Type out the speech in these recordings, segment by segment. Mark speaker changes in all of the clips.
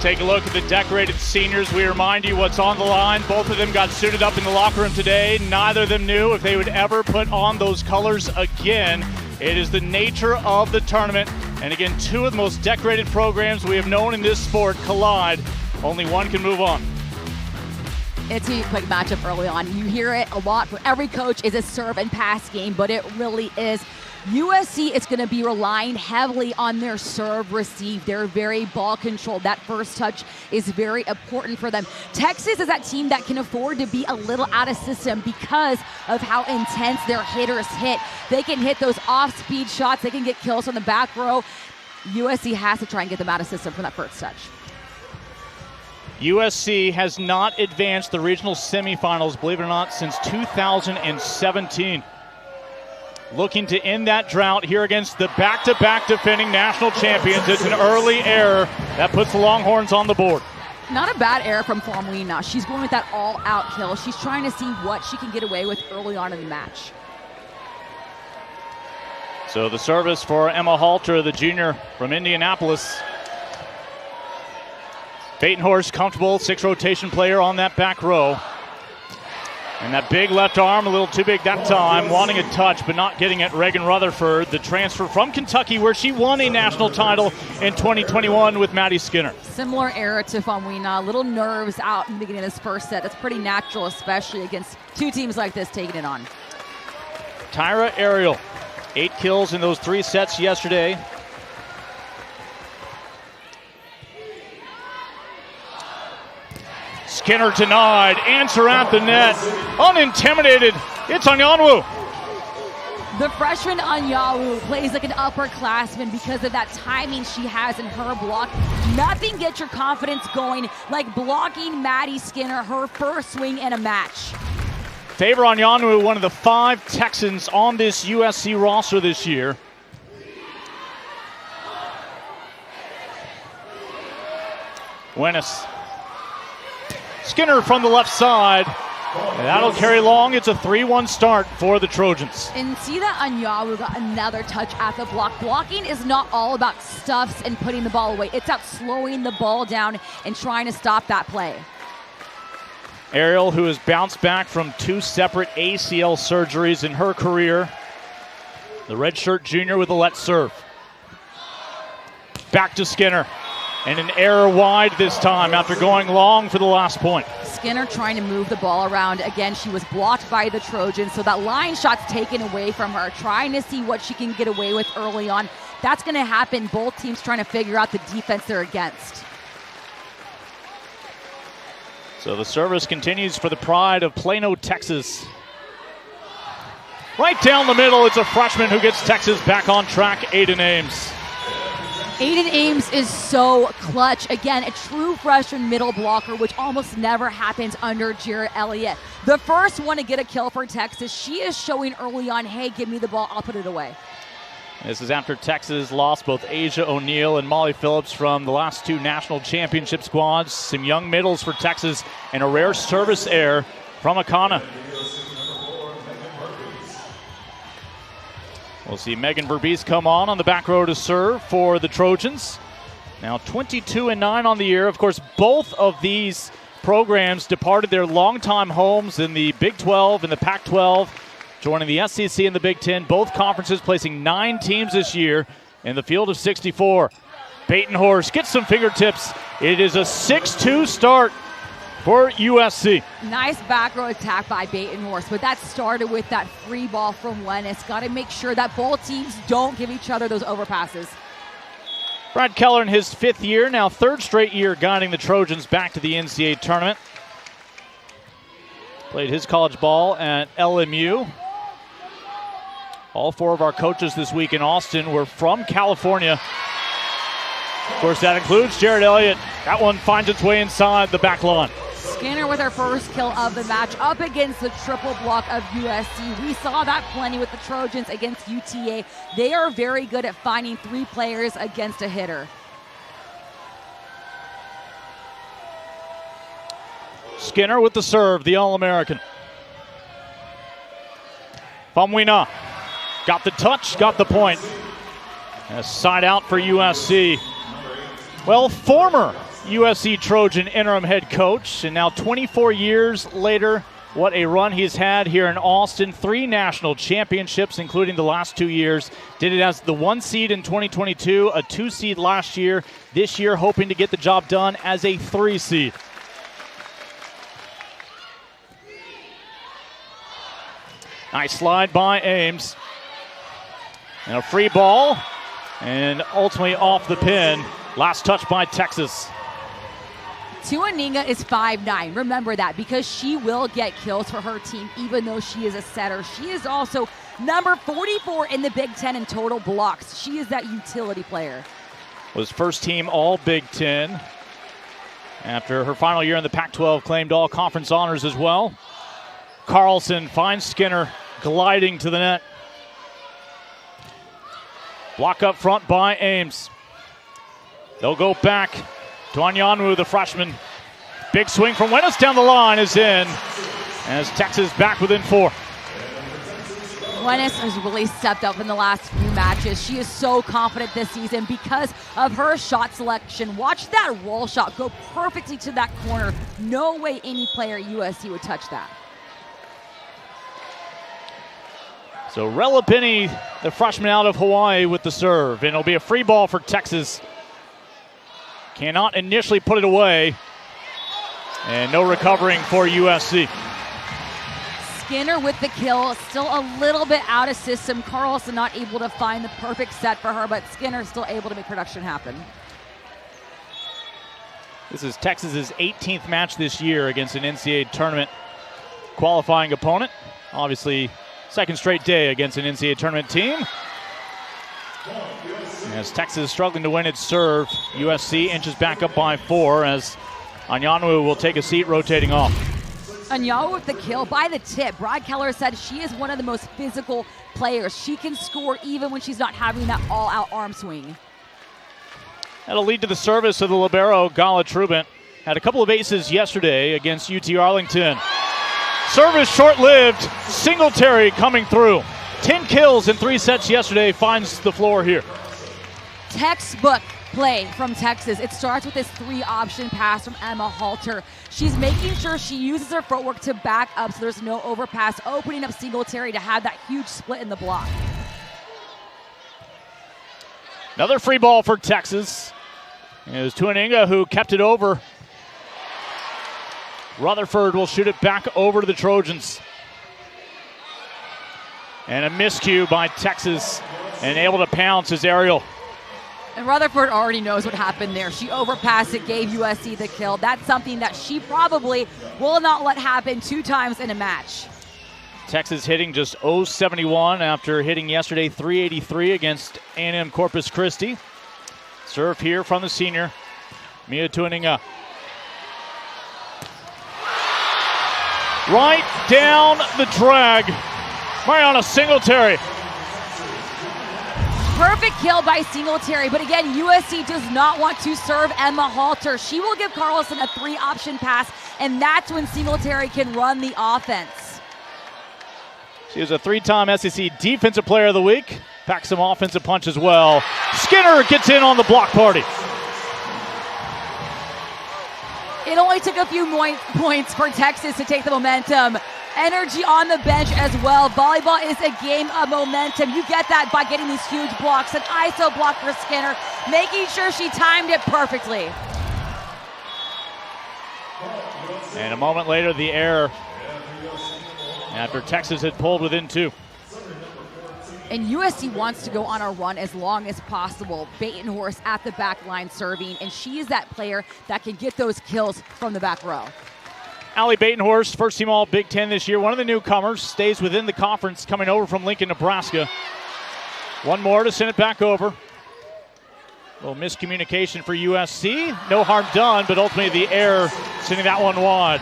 Speaker 1: Take a look at the decorated seniors. We remind you what's on the line. Both of them got suited up in the locker room today. Neither of them knew if they would ever put on those colors again. It is the nature of the tournament. And again, two of the most decorated programs we have known in this sport collide. Only one can move on.
Speaker 2: It's a quick matchup early on. You hear it a lot from every coach, is a serve and pass game, but it really is. USC is going to be relying heavily on their serve receive. They're very ball controlled. That first touch is very important for them. Texas is that team that can afford to be a little out of system because of how intense their hitters hit. They can hit those off-speed shots. They can get kills from the back row. USC has to try and get them out of system for that first touch.
Speaker 1: USC has not advanced the regional semifinals, believe it or not, since 2017. Looking to end that drought here against the back-to-back defending national champions. It's an early error that puts the Longhorns on the board.
Speaker 2: Not a bad error from Famwina. She's going with that all-out kill. She's trying to see what she can get away with early on in the match.
Speaker 1: So the service for Emma Halter, the junior from Indianapolis. Batenhorst comfortable, 6 rotation player on that back row. And that big left arm, a little too big that time, wanting a touch but not getting it. Reagan Rutherford, the transfer from Kentucky, where she won a national title in 2021 with Maddie Skinner.
Speaker 2: Similar error to Famwina, little nerves out in the beginning of this first set. That's pretty natural, especially against two teams like this taking it on.
Speaker 1: Tyra Ariel, 8 kills in those 3 sets yesterday. Skinner denied, answer at the net, unintimidated, it's Anyanwu.
Speaker 2: The freshman Anyanwu plays like an upperclassman because of that timing she has in her block. Nothing gets your confidence going like blocking Maddie Skinner, her first swing in a match.
Speaker 1: Favor Anyanwu, one of the 5 Texans on this USC roster this year. Wenis. Skinner from the left side. And that'll carry long. It's a 3-1 start for the Trojans.
Speaker 2: And see that Anyanwu got another touch at the block. Blocking is not all about stuffs and putting the ball away. It's about slowing the ball down and trying to stop that play.
Speaker 1: Ariel, who has bounced back from 2 separate ACL surgeries in her career. The redshirt junior with a let serve. Back to Skinner. And an error wide this time after going long for the last point.
Speaker 2: Skinner trying to move the ball around. Again, she was blocked by the Trojans, so that line shot's taken away from her, trying to see what she can get away with early on. That's going to happen. Both teams trying to figure out the defense they're against.
Speaker 1: So the service continues for the pride of Plano, Texas. Right down the middle, it's a freshman who gets Texas back on track, Aiden Ames.
Speaker 2: Aiden Ames is so clutch. Again, a true freshman middle blocker, which almost never happens under Jarrett Elliott. The first one to get a kill for Texas. She is showing early on, hey, give me the ball, I'll put it away.
Speaker 1: This is after Texas lost both Asia O'Neal and Molly Phillips from the last 2 national championship squads. Some young middles for Texas and a rare service error from Akana. We'll see Megan Verbees come on the back row to serve for the Trojans. Now 22-9 on the year. Of course, both of these programs departed their longtime homes in the Big 12 and the Pac-12, joining the SEC and the Big 10. Both conferences placing 9 teams this year in the field of 64. Batenhorst gets some fingertips. It is a 6-2 start for USC.
Speaker 2: Nice back row attack by Batenhorst, but that started with that free ball from Wenis. Got to make sure that both teams don't give each other those overpasses.
Speaker 1: Brad Keller in his 5th year, now 3rd straight year guiding the Trojans back to the NCAA tournament. Played his college ball at LMU. All 4 of our coaches this week in Austin were from California. Of course, that includes Jarrett Elliott. That one finds its way inside the back line.
Speaker 2: Skinner with her first kill of the match up against the triple block of USC. We saw that plenty with the Trojans against UTA. They are very good at finding 3 players against a hitter.
Speaker 1: Skinner with the serve, the All-American. Famwina got the touch, got the point. And a side out for USC. Well, former USC Trojan interim head coach, and now 24 years later, what a run he's had here in Austin. 3 national championships, including the last 2 years. Did it as the 1 seed in 2022, a 2 seed last year. This year, hoping to get the job done as a 3 seed. Nice slide by Ames. And a free ball, and ultimately off the pin. Last touch by Texas.
Speaker 2: Tuaninga is 5'9". Remember that, because she will get kills for her team even though she is a setter. She is also number 44 in the Big Ten in total blocks. She is that utility player.
Speaker 1: Was first team all Big Ten. After her final year in the Pac-12, claimed all conference honors as well. Carlson finds Skinner gliding to the net. Block up front by Ames. They'll go back to Anyanwu, the freshman. Big swing from Wennes down the line is in, as Texas back within 4.
Speaker 2: Wennes has really stepped up in the last few matches. She is so confident this season because of her shot selection. Watch that roll shot go perfectly to that corner. No way any player at USC would touch that.
Speaker 1: So Relapini, the freshman out of Hawaii, with the serve, and it'll be a free ball for Texas. Cannot initially put it away, and no recovering for USC.
Speaker 2: Skinner with the kill, still a little bit out of system. Carlson not able to find the perfect set for her, but Skinner still able to make production happen.
Speaker 1: This is Texas's 18th match this year against an NCAA tournament qualifying opponent. Obviously, second straight day against an NCAA tournament team. As Texas is struggling to win its serve, USC inches back up by 4 as Anyanwu will take a seat, rotating off.
Speaker 2: Anyanwu with the kill by the tip. Brad Keller said she is one of the most physical players. She can score even when she's not having that all-out arm swing.
Speaker 1: That'll lead to the service of the libero, Gala Trubant. Had a couple of aces yesterday against UT Arlington. Service short-lived. Singletary coming through. 10 kills in 3 sets yesterday, finds the floor here.
Speaker 2: Textbook play from Texas. It starts with this 3-option pass from Emma Halter. She's making sure she uses her footwork to back up so there's no overpass, opening up Singletary to have that huge split in the block.
Speaker 1: Another free ball for Texas. It was Tuaninga who kept it over. Rutherford will shoot it back over to the Trojans. And a miscue by Texas, and able to pounce is Ariel.
Speaker 2: And Rutherford already knows what happened there. She overpassed it, gave USC the kill. That's something that she probably will not let happen 2 times in a match.
Speaker 1: Texas hitting just .071 after hitting yesterday .383 against A&M Corpus Christi. Serve here from the senior, Mia Tuaninga. Right down the drag, Mariana Singletary.
Speaker 2: Perfect kill by Singletary, but again, USC does not want to serve Emma Halter. She will give Carlson a 3-option pass, and that's when Singletary can run the offense.
Speaker 1: She was a 3-time SEC Defensive Player of the Week. Packs some offensive punch as well. Skinner gets in on the block party.
Speaker 2: It only took a few points for Texas to take the momentum. Energy on the bench as well. Volleyball is a game of momentum. You get that by getting these huge blocks. An ISO block for Skinner, making sure she timed it perfectly.
Speaker 1: And a moment later, the error after Texas had pulled within 2.
Speaker 2: And USC wants to go on a run as long as possible. Batenhorst at the back line serving, and she is that player that can get those kills from the back row.
Speaker 1: Allie Batenhorst, first team all Big Ten this year. One of the newcomers, stays within the conference, coming over from Lincoln, Nebraska. One more to send it back over. A little miscommunication for USC. No harm done, but ultimately the error sending that one wide.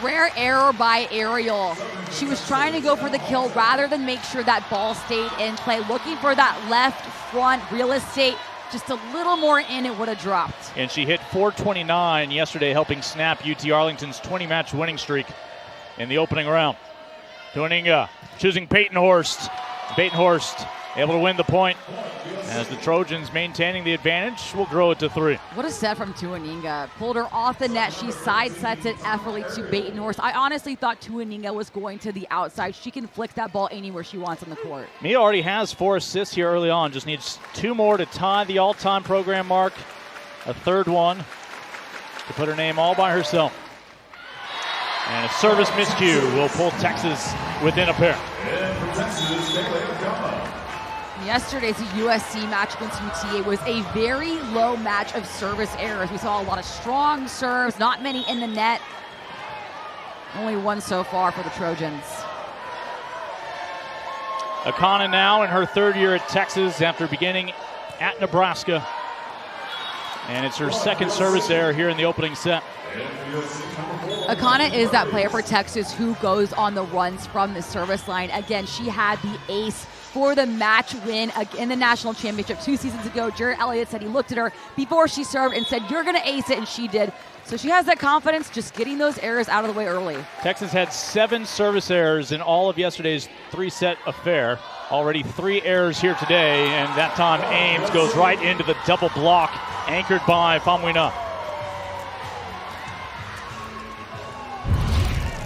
Speaker 2: Rare error by Ariel. She was trying to go for the kill rather than make sure that ball stayed in play. Looking for that left front real estate. Just a little more in, it would have dropped.
Speaker 1: And she hit .429 yesterday, helping snap UT Arlington's 20-match winning streak in the opening round. Tuaninga choosing Batenhorst. Batenhorst able to win the point as the Trojans maintaining the advantage will grow it to 3.
Speaker 2: What a set from Tuaninga. Pulled her off the net. She side sets it effortlessly to Batenhorst. I honestly thought Tuaninga was going to the outside. She can flick that ball anywhere she wants on the court.
Speaker 1: Mia already has 4 assists here early on. Just needs 2 more to tie the all-time program mark. A third one to put her name all by herself. And a service miscue will pull Texas within a pair.
Speaker 2: Yesterday's USC match against UTA was a very low match of service errors. We saw a lot of strong serves, not many in the net. Only 1 so far for the Trojans.
Speaker 1: Akana now in her 3rd year at Texas after beginning at Nebraska. And it's her 2nd service error here in the opening set.
Speaker 2: Akana is that player for Texas who goes on the runs from the service line. Again, she had the ace for the match win in the national championship 2 seasons ago. Jarrett Elliott said he looked at her before she served and said, "You're going to ace it," and she did. So she has that confidence, just getting those errors out of the way early.
Speaker 1: Texas had 7 service errors in all of yesterday's 3-set affair. Already 3 errors here today, and that time Ames goes right into the double block, anchored by Famuina.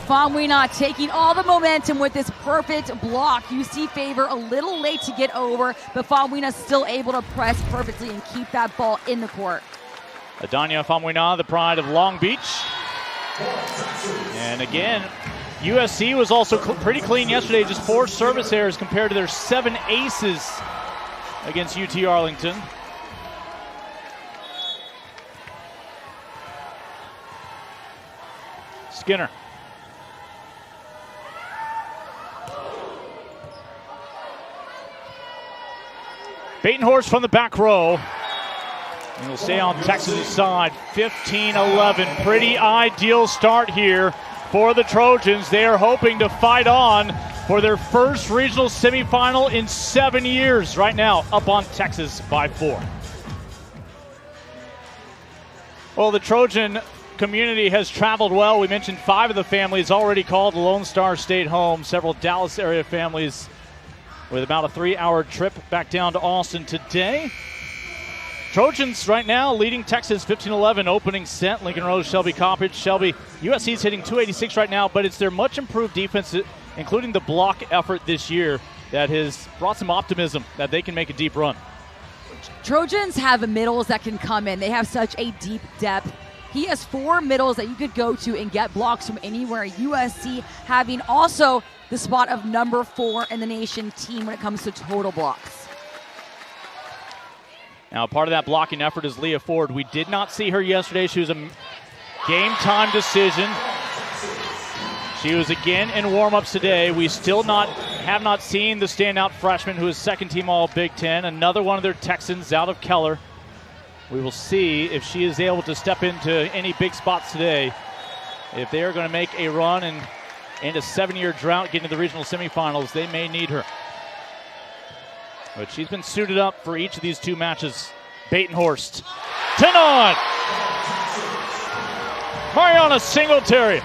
Speaker 2: Famuina taking all the momentum with this perfect block. You see Favor a little late to get over, but Famuina still able to press perfectly and keep that ball in the court.
Speaker 1: Adanya Famuina, the pride of Long Beach. And again, USC was also pretty clean yesterday, just 4 service errors compared to their 7 aces against UT Arlington. Skinner. Batenhorst from the back row. And we'll stay on Texas' side. 15-11. Pretty ideal start here for the Trojans. They are hoping to fight on for their first regional semifinal in 7 years. Right now, up on Texas by 4. Well, the Trojan community has traveled well. We mentioned 5 of the families already called Lone Star State home. Several Dallas area families with about a 3-hour trip back down to Austin today. Trojans right now leading Texas 15-11 opening set. Lincoln Rose, Shelby Coppage. USC's hitting .286 right now, but it's their much improved defense, including the block effort this year, that has brought some optimism that they can make a deep run.
Speaker 2: Trojans have middles that can come in. They have such a deep depth. He has 4 middles that you could go to and get blocks from anywhere. USC having also the spot of number 4 in the nation team when it comes to total blocks.
Speaker 1: Now, part of that blocking effort is Leah Ford. We did not see her yesterday. She was a game-time decision. She was again in warm-ups today. We still have not seen the standout freshman who is 2nd-team All-Big Ten. Another one of their Texans out of Keller. We will see if she is able to step into any big spots today. If they are going to make a run and end a 7-year drought getting to the regional semifinals, they may need her. But she's been suited up for each of these 2 matches. Batenhorst. 10-on! Mariana Singletary.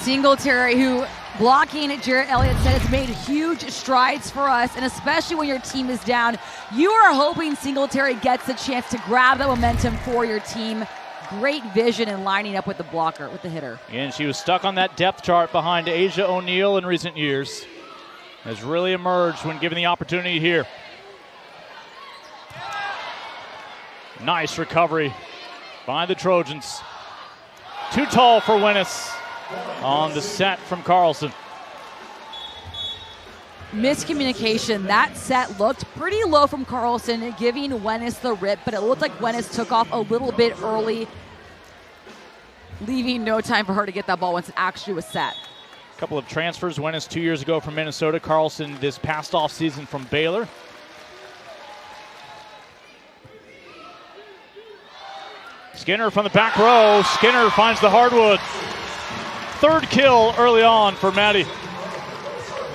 Speaker 2: Singletary, who blocking at Jarrett Elliott said has made huge strides for us, and especially when your team is down, you are hoping Singletary gets the chance to grab the momentum for your team. Great vision and lining up with the blocker, with the hitter.
Speaker 1: And she was stuck on that depth chart behind Asia O'Neal in recent years. Has really emerged when given the opportunity here. Nice recovery by the Trojans. Too tall for Wennis on the set from Carlson.
Speaker 2: Miscommunication. That set looked pretty low from Carlson, giving Wennis the rip, but it looked like Wennis took off a little bit early, leaving no time for her to get that ball once it actually was set.
Speaker 1: A couple of transfers. Wennis 2 years ago from Minnesota. Carlson this past offseason from Baylor. Skinner from the back row. Skinner finds the hardwood. 3rd kill early on for Maddie.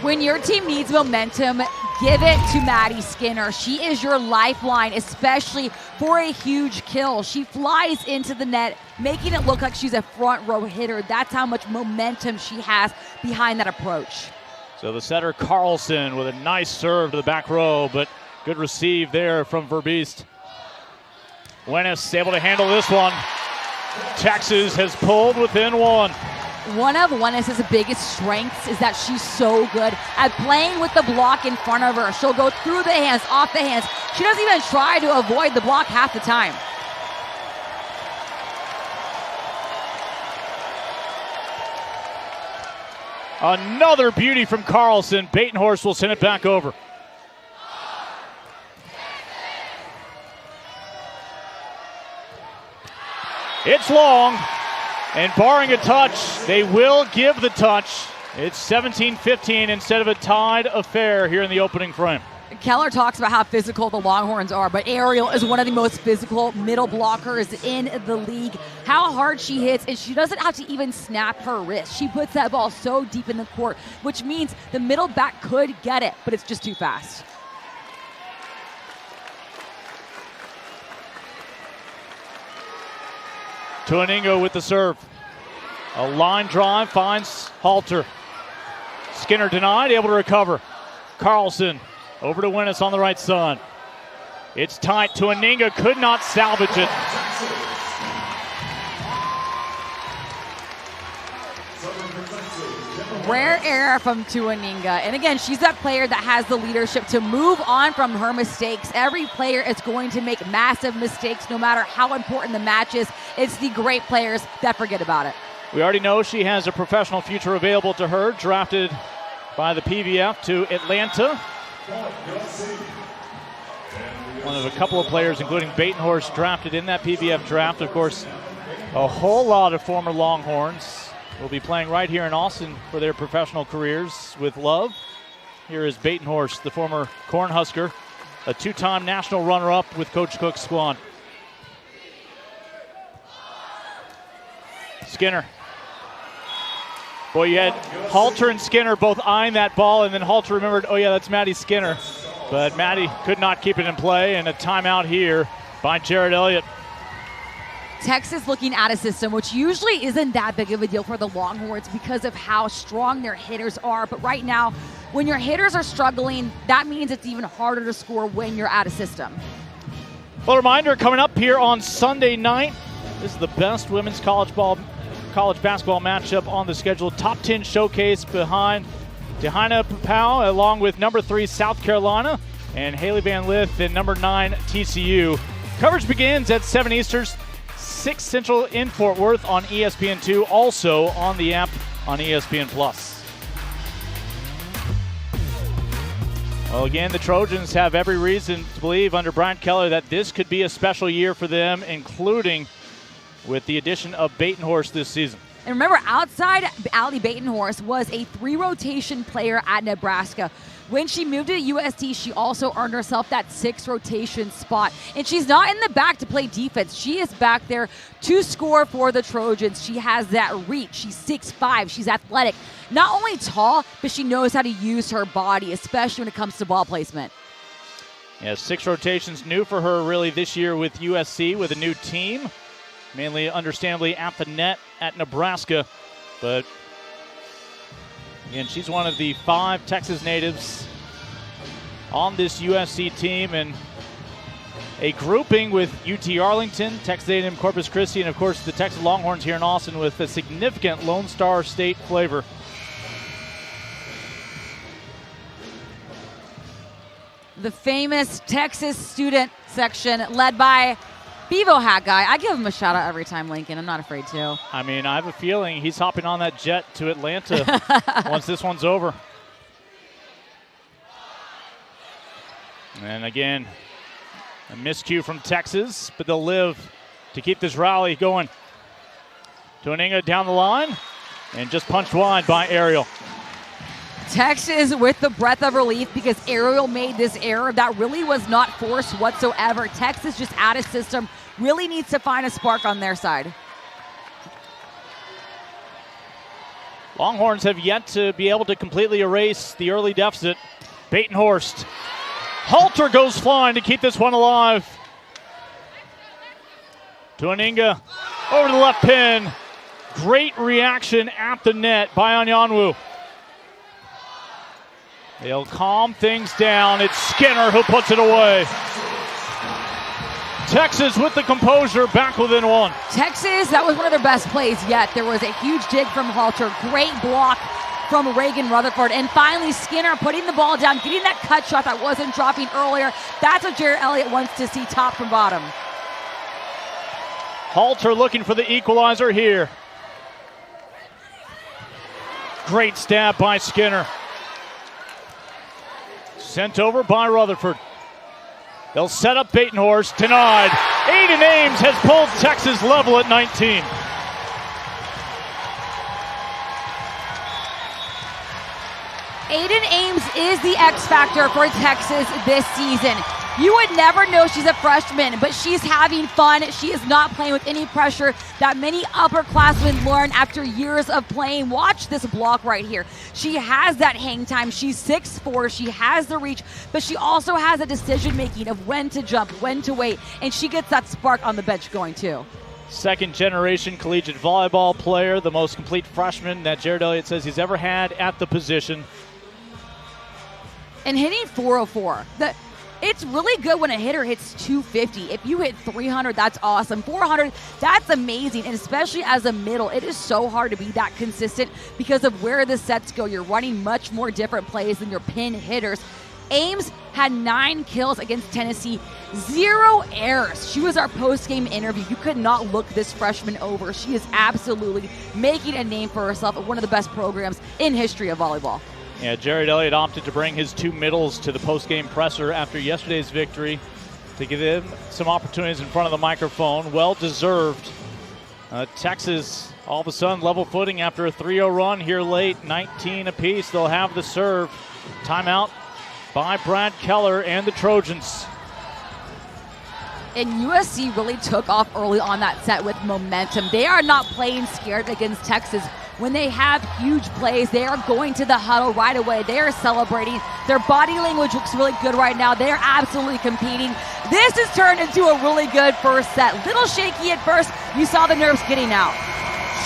Speaker 2: When your team needs momentum, give it to Maddie Skinner. She is your lifeline, especially for a huge kill. She flies into the net, making it look like she's a front row hitter. That's how much momentum she has behind that approach.
Speaker 1: So the setter Carlson with a nice serve to the back row, but good receive there from Verbeest. Wenis able to handle this one. Texas has pulled within one.
Speaker 2: One of Wenis' biggest strengths is that she's so good at playing with the block in front of her. She'll go through the hands, off the hands. She doesn't even try to avoid the block half the time.
Speaker 1: Another beauty from Carlson. Batenhorst will send it back over. It's long, and barring a touch, they will give the touch. It's 17-15 instead of a tied affair here in the opening frame.
Speaker 2: Keller talks about how physical the Longhorns are, but Ariel is one of the most physical middle blockers in the league. How hard she hits, and she doesn't have to even snap her wrist. She puts that ball so deep in the court, which means the middle back could get it, but it's just too fast.
Speaker 1: Tuaninga with the serve. A line drive finds Halter. Skinner denied, able to recover. Carlson over to Wenis on the right side. It's tight. Tuaninga could not salvage it.
Speaker 2: Rare error from Tuaninga. And again, she's that player that has the leadership to move on from her mistakes. Every player is going to make massive mistakes no matter how important the match is. It's the great players that forget about it.
Speaker 1: We already know she has a professional future available to her, drafted by the PVF to Atlanta. One of a couple of players, including Batenhorst, drafted in that PVF draft. Of course, a whole lot of former Longhorns will be playing right here in Austin for their professional careers with love. Here is Batenhorst, the former Cornhusker, a two-time national runner-up with Coach Cook's squad. Skinner. Boy, you had Halter and Skinner both eyeing that ball, and then Halter remembered, oh yeah, that's Maddie Skinner. But Maddie could not keep it in play, and a timeout here by Jared Elliott.
Speaker 2: Texas looking at a system which usually isn't that big of a deal for the Longhorns because of how strong their hitters are. But right now, when your hitters are struggling, that means it's even harder to score when you're out of system.
Speaker 1: Well, a reminder coming up here on Sunday night, this is the best women's college basketball matchup on the schedule. Top 10 showcase behind Dehaina Papau, along with number 3 South Carolina and Haley Van Lith and number 9 TCU. Coverage begins at 7 Eastern, 6 Central in Fort Worth on ESPN2, also on the app on ESPN+. Well, again, the Trojans have every reason to believe under Brian Keller that this could be a special year for them, including with the addition of Batenhorst this season.
Speaker 2: And remember, outside Allie Batenhorst was a 3-rotation player at Nebraska. When she moved to USC, she also earned herself that 6-rotation spot. And she's not in the back to play defense. She is back there to score for the Trojans. She has that reach. She's 6'5". She's athletic. Not only tall, but she knows how to use her body, especially when it comes to ball placement.
Speaker 1: Yeah, 6 rotations new for her really this year with USC, with a new team. Mainly, understandably, at the net at Nebraska. But, again, she's one of the 5 Texas natives on this USC team. And a grouping with UT Arlington, Texas A&M Corpus Christi, and, of course, the Texas Longhorns here in Austin with a significant Lone Star State flavor.
Speaker 2: The famous Texas student section led by Bevo hat guy. I give him a shout out every time, Lincoln. I'm not afraid to.
Speaker 1: I mean, I have a feeling he's hopping on that jet to Atlanta once this one's over. And again, a miscue from Texas, but they'll live to keep this rally going. Tuaninga down the line and just punched wide by Ariel.
Speaker 2: Texas with the breath of relief because Ariel made this error that really was not forced whatsoever. Texas just out of system, really needs to find a spark on their side.
Speaker 1: Longhorns have yet to be able to completely erase the early deficit. Batenhorst. Halter goes flying to keep this one alive. Tuaninga over the left pin. Great reaction at the net by Anyanwu. They'll calm things down. It's Skinner who puts it away. Texas with the composure, back within one.
Speaker 2: Texas, that was one of their best plays yet. There was a huge dig from Halter, great block from Reagan Rutherford, and finally Skinner putting the ball down, getting that cut shot that wasn't dropping earlier. That's what Jared Elliott wants to see, top from bottom.
Speaker 1: Halter looking for the equalizer here. Great stab by Skinner. Sent over by Rutherford. They'll set up Batenhorst, denied. Aiden Ames has pulled Texas level at 19.
Speaker 2: Aiden Ames is the X factor for Texas this season. You would never know she's a freshman, but she's having fun. She is not playing with any pressure that many upperclassmen learn after years of playing. Watch this block right here. She has that hang time. She's 6'4". She has the reach, but she also has a decision making of when to jump, when to wait, and she gets that spark on the bench going too.
Speaker 1: Second generation collegiate volleyball player, the most complete freshman that Jared Elliott says he's ever had at the position.
Speaker 2: And hitting 404. It's really good when a hitter hits 250. If you hit 300, that's awesome. 400, that's amazing. And especially as a middle, it is so hard to be that consistent because of where the sets go. You're running much more different plays than your pin hitters. Ames had 9 kills against Tennessee, 0 errors. She was our post-game interview. You could not look this freshman over. She is absolutely making a name for herself at one of the best programs in history of volleyball.
Speaker 1: Yeah, Jared Elliott opted to bring his 2 middles to the post-game presser after yesterday's victory to give them some opportunities in front of the microphone. Well-deserved. Texas, all of a sudden, level footing after a 3-0 run here late, 19 apiece. They'll have the serve. Timeout by Brad Keller and the Trojans.
Speaker 2: And USC really took off early on that set with momentum. They are not playing scared against Texas. When they have huge plays, they are going to the huddle right away. They are celebrating. Their body language looks really good right now. They are absolutely competing. This has turned into a really good first set. Little shaky at first. You saw the nerves getting out.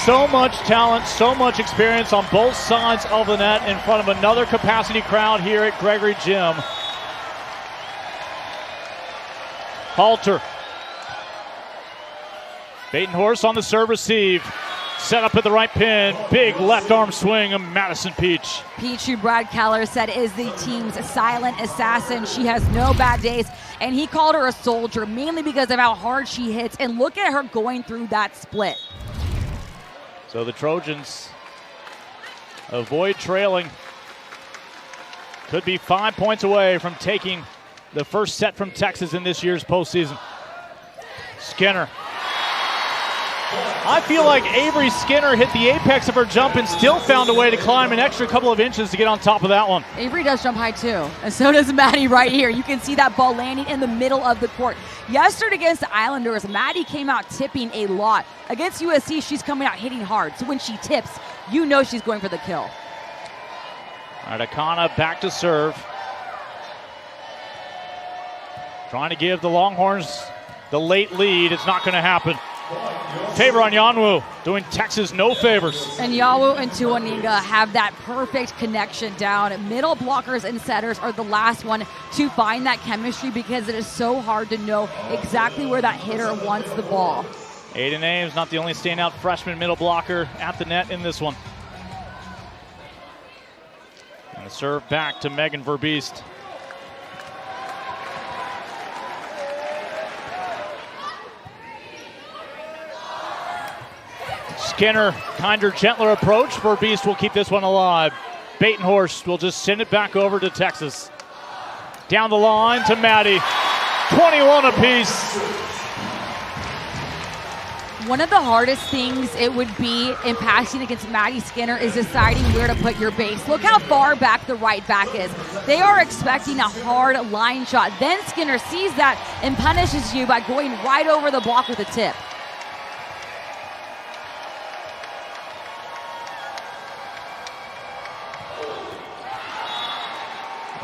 Speaker 1: So much talent, so much experience on both sides of the net in front of another capacity crowd here at Gregory Gym. Halter. Batenhorst on the serve receive. Set up at the right pin. Big left arm swing of Madison Peach.
Speaker 2: Peach, who Brad Keller said is the team's silent assassin. She has no bad days. And he called her a soldier mainly because of how hard she hits. And look at her going through that split.
Speaker 1: So the Trojans avoid trailing. Could be 5 points away from taking the first set from Texas in this year's postseason. Skinner. I feel like Avery Skinner hit the apex of her jump and still found a way to climb an extra couple of inches to get on top of that one.
Speaker 2: Avery does jump high too, and so does Maddie right here. You can see that ball landing in the middle of the court. Yesterday against the Islanders, Maddie came out tipping a lot. Against USC, she's coming out hitting hard, so when she tips, you know she's going for the kill.
Speaker 1: All right, Akana back to serve. Trying to give the Longhorns the late lead. It's not going to happen. Favor on Yanwu, doing Texas no favors.
Speaker 2: And Yawu and Tuaninga have that perfect connection down. Middle blockers and setters are the last one to find that chemistry because it is so hard to know exactly where that hitter wants the ball.
Speaker 1: Aiden Ames, not the only standout freshman middle blocker at the net in this one. And the serve back to Megan Verbeest. Skinner, kinder, gentler approach. Verbeest will keep this one alive. Batenhorst will just send it back over to Texas. Down the line to Maddie. 21 apiece.
Speaker 2: One of the hardest things it would be in passing against Maddie Skinner is deciding where to put your base. Look how far back the right back is. They are expecting a hard line shot. Then Skinner sees that and punishes you by going right over the block with a tip.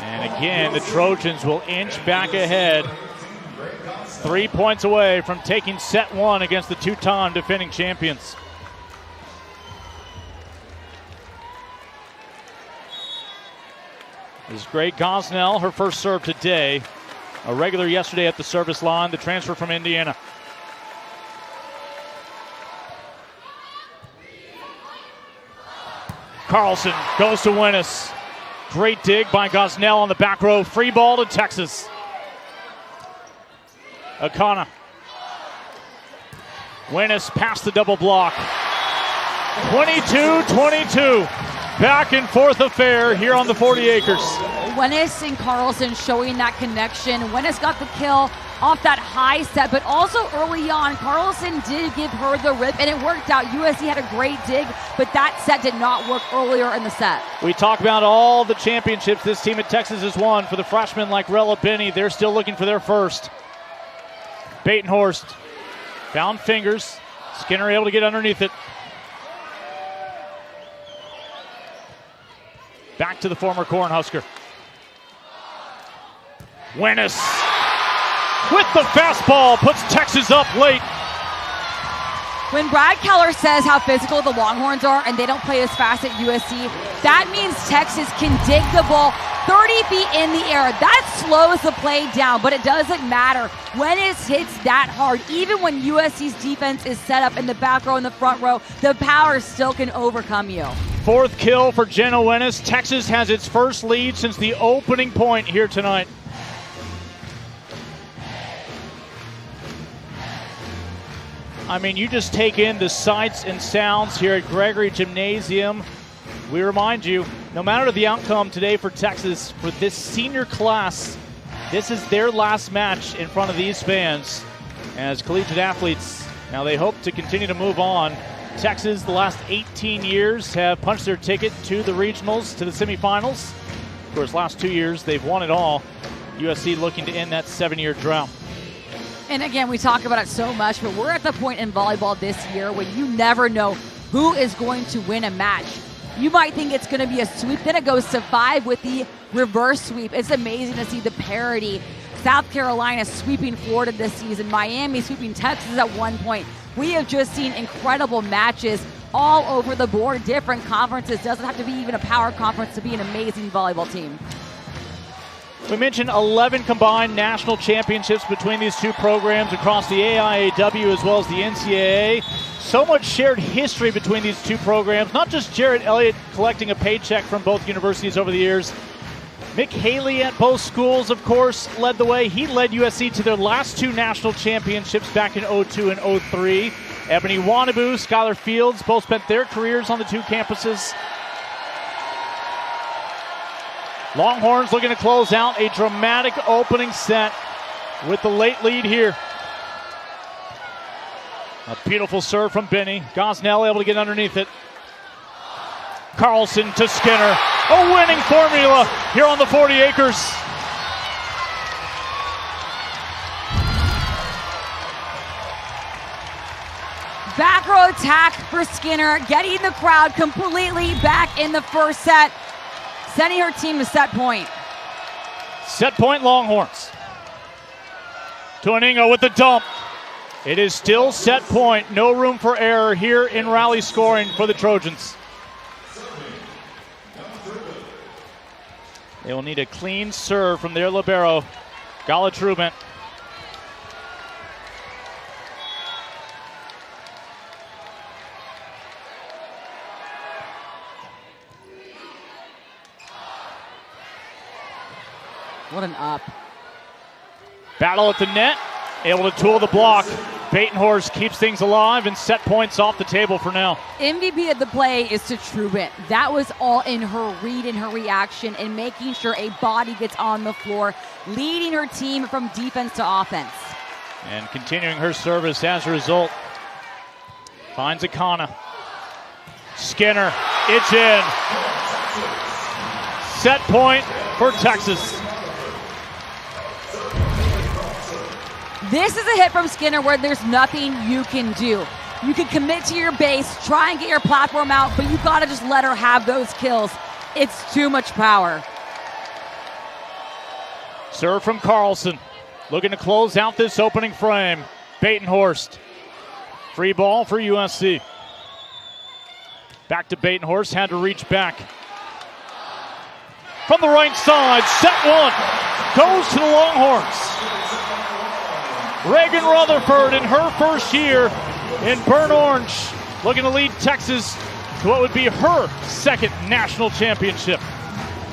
Speaker 1: And again, the Trojans will inch back ahead. 3 points away from taking set one against the two-time defending champions. is Greg Gosnell, her first serve today. A regular yesterday at the service line, the transfer from Indiana. Carlson goes to Winnes. Great dig by Gosnell on the back row. Free ball to Texas. Akana. Winnes past the double block. 22-22. Back and forth affair here on the 40 acres.
Speaker 2: Winnes and Carlson showing that connection. Winnes got the kill off that high set, but also early on, Carlson did give her the rip, and it worked out. USC had a great dig, but that set did not work earlier in the set.
Speaker 1: We talk about all the championships this team at Texas has won. For the freshmen like Rella Binney, they're still looking for their first. Batenhorst found fingers. Skinner able to get underneath it. Back to the former Cornhusker. Winnes with the fastball puts Texas up late.
Speaker 2: When Brad Keller says how physical the Longhorns are and they don't play as fast at USC, that means Texas can dig the ball 30 feet in the air. That slows the play down, but it doesn't matter. When it hits that hard, even when USC's defense is set up in the back row and the front row, the power still can overcome you.
Speaker 1: Fourth kill for Jenna Winnes. Texas has its first lead since the opening point here tonight. I mean, you just take in the sights and sounds here at Gregory Gymnasium. We remind you, no matter the outcome today for Texas, for this senior class, this is their last match in front of these fans as collegiate athletes. Now they hope to continue to move on. Texas, the last 18 years, have punched their ticket to the regionals, to the semifinals. Of course, last 2 years, they've won it all. USC looking to end that 7-year drought.
Speaker 2: And again, we talk about it so much, but we're at the point in volleyball this year where you never know who is going to win a match. You might think it's going to be a sweep, then it goes to 5 with the reverse sweep. It's amazing to see the parity. South Carolina sweeping Florida this season, Miami sweeping Texas at one point. We have just seen incredible matches all over the board, different conferences. Doesn't have to be even a power conference to be an amazing volleyball team.
Speaker 1: We mentioned 11 combined national championships between these two programs across the AIAW as well as the NCAA. So much shared history between these two programs. Not just Jarrett Elliott collecting a paycheck from both universities over the years. Mick Haley at both schools, of course, led the way. He led USC to their last 2 national championships back in 02 and 03. Ebony Wannabu, Skylar Fields both spent their careers on the 2 campuses. Longhorns looking to close out a dramatic opening set with the late lead here. A beautiful serve from Binney. Gosnell able to get underneath it. Carlson to Skinner. A winning formula here on the 40 acres.
Speaker 2: Back row attack for Skinner, getting the crowd completely back in the first set, sending her team to set point.
Speaker 1: Set point Longhorns. Tuaninga with the dump. It is still set point. No room for error here in rally scoring for the Trojans. They will need a clean serve from their libero, Gala Trubent.
Speaker 2: What an up.
Speaker 1: Battle at the net, able to tool the block. Batenhorst keeps things alive and set points off the table for now.
Speaker 2: MVP of the play is to Trubent. That was all in her read and her reaction and making sure a body gets on the floor, leading her team from defense to offense.
Speaker 1: And continuing her service as a result. Finds Akana. Skinner, it's in. Set point for Texas.
Speaker 2: This is a hit from Skinner where there's nothing you can do. You can commit to your base, try and get your platform out, but you gotta just let her have those kills. It's too much power.
Speaker 1: Serve from Carlson. Looking to close out this opening frame. Batenhorst. Free ball for USC. Back to Batenhorst, had to reach back. from the right side. Set one goes to the Longhorns. Reagan Rutherford in her first year in burnt orange, looking to lead Texas to what would be her second national championship.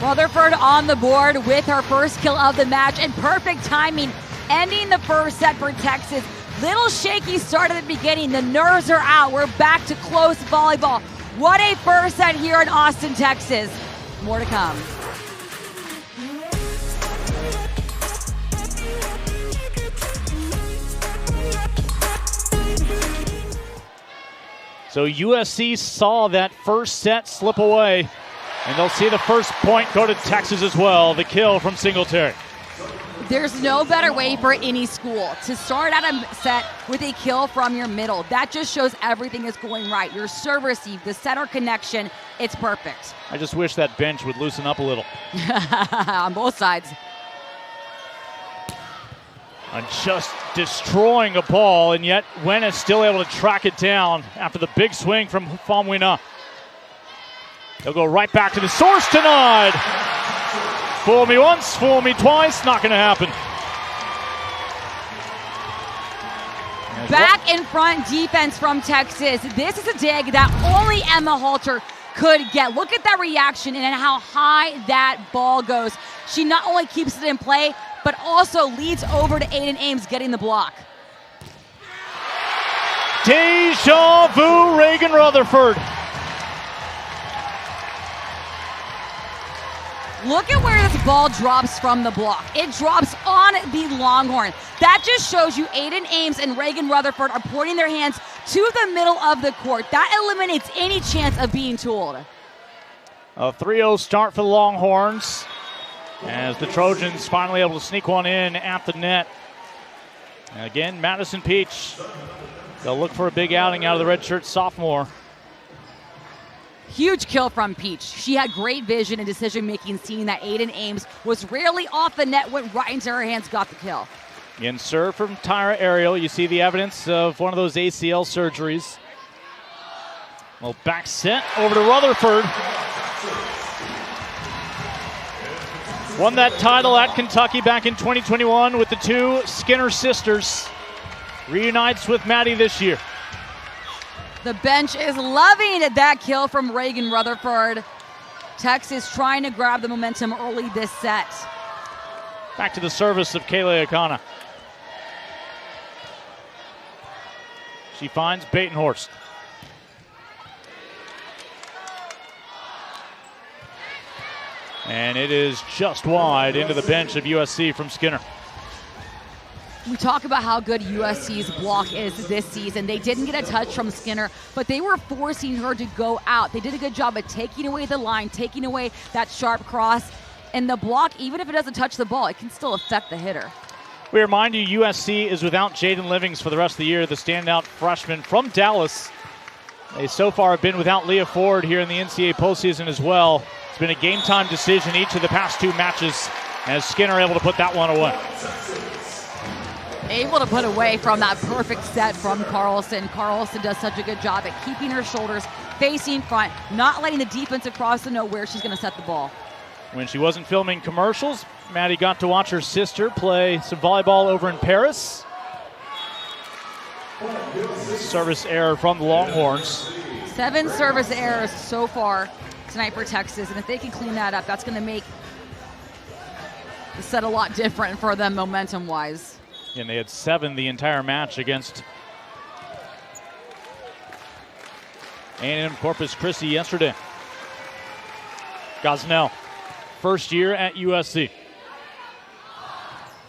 Speaker 2: Rutherford on the board with her first kill of the match, and perfect timing, ending the first set for Texas. Little shaky start at the beginning. The nerves are out. We're back to close volleyball. What a first set here in Austin, Texas. More to come.
Speaker 1: So USC saw that first set slip away, and they'll see the first point go to Texas as well. The kill from Singletary.
Speaker 2: There's no better way for any school to start out a set with a kill from your middle. That just shows everything is going right. Your serve receive, the center connection, it's perfect.
Speaker 1: I just wish that bench would loosen up a little.
Speaker 2: On both sides.
Speaker 1: And just destroying a ball, and yet Wen is still able to track it down after the big swing from Famwina. They'll go right back to the source denied. Fool me once, fool me twice, not going to happen.
Speaker 2: Back in front defense from Texas. This is a dig that only Emma Halter could get. Look at that reaction and how high that ball goes. She not only keeps it in play, but also leads over to Aiden Ames getting the block.
Speaker 1: Deja vu, Reagan Rutherford.
Speaker 2: Look at where this ball drops from the block. It drops on the Longhorn. That just shows you Aiden Ames and Reagan Rutherford are pointing their hands to the middle of the court. That eliminates any chance of being tooled.
Speaker 1: A 3-0 start for the Longhorns, as the Trojans finally able to sneak one in at the net. And again, Madison Peach, they'll look for a big outing out of the redshirt sophomore.
Speaker 2: Huge kill from Peach. She had great vision and decision-making, seeing that Aiden Ames was rarely off the net, went right into her hands, got the kill.
Speaker 1: In serve from Tyra Ariel, you see the evidence of one of those ACL surgeries. Well, back set over to Rutherford. Won that title at Kentucky back in 2021 with the two Skinner sisters. Reunites with Maddie this year.
Speaker 2: The bench is loving that kill from Reagan Rutherford. Texas trying to grab the momentum early this set.
Speaker 1: Back to the service of Kayla Akana. She finds Batenhorst. And it is just wide into the bench of USC from Skinner.
Speaker 2: We talk about how good USC's block is this season. They didn't get a touch from Skinner, but they were forcing her to go out. They did a good job of taking away the line, taking away that sharp cross. And the block, even if it doesn't touch the ball, it can still affect the hitter.
Speaker 1: We remind you, USC is without Jaden Livings for the rest of the year, the standout freshman from Dallas. They so far have been without Leah Ford here in the NCAA postseason as well. It's been a game-time decision each of the past two matches, as Skinner able to put that one away.
Speaker 2: Able to put away from that perfect set from Carlson. Carlson does such a good job at keeping her shoulders facing front, not letting the defense across to know where she's going to set the ball.
Speaker 1: When she wasn't filming commercials, Maddie got to watch her sister play some volleyball over in Paris. Service error from the Longhorns.
Speaker 2: 7 service errors so far tonight for Texas, and if they can clean that up, that's going to make the set a lot different for them momentum-wise.
Speaker 1: And they had 7 the entire match against A&M Corpus Christi yesterday. Gosnell, first year at USC.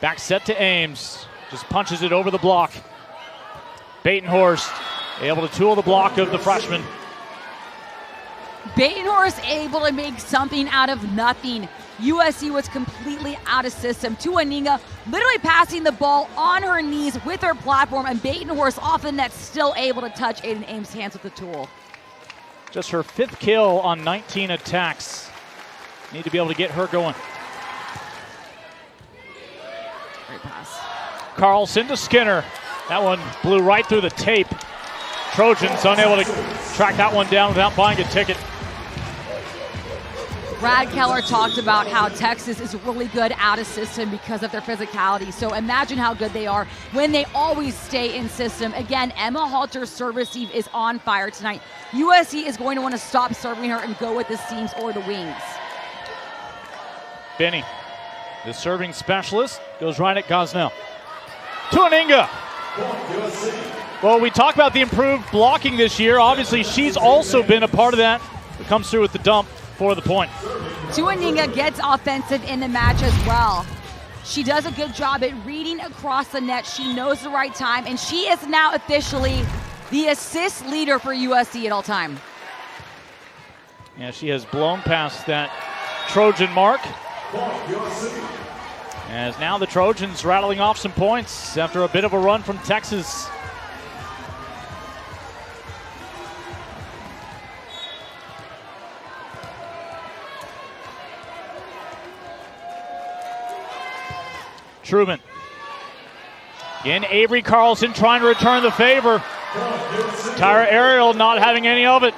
Speaker 1: Back set to Ames, just punches it over the block. Batenhorst able to tool the block of the freshman.
Speaker 2: Batenhorst able to make something out of nothing. USC was completely out of system. Tuaninga literally passing the ball on her knees with her platform, and Batenhorst off the net, still able to touch Aiden Ames' hands with the tool.
Speaker 1: Just her 5th kill on 19 attacks. Need to be able to get her going.
Speaker 2: Great pass.
Speaker 1: Carlson to Skinner. That one blew right through the tape. Trojans unable to track that one down without buying a ticket.
Speaker 2: Brad Keller talked about how Texas is really good out of system because of their physicality. So imagine how good they are when they always stay in system. Again, Emma Halter's serve receive is on fire tonight. USC is going to want to stop serving her and go with the seams or the wings.
Speaker 1: Benny, the serving specialist, goes right at Gosnell. Tuaninga. Well, we talk about the improved blocking this year. Obviously, she's also been a part of that. It comes through with the dump for the point.
Speaker 2: Tuaninga gets offensive in the match as well. She does a good job at reading across the net. She knows the right time, and she is now officially the assist leader for USC at all time.
Speaker 1: Yeah, she has blown past that Trojan mark. As now the Trojans rattling off some points after a bit of a run from Texas. Truman. Again, Avery Carlson trying to return the favor. Tyra Ariel not having any of it.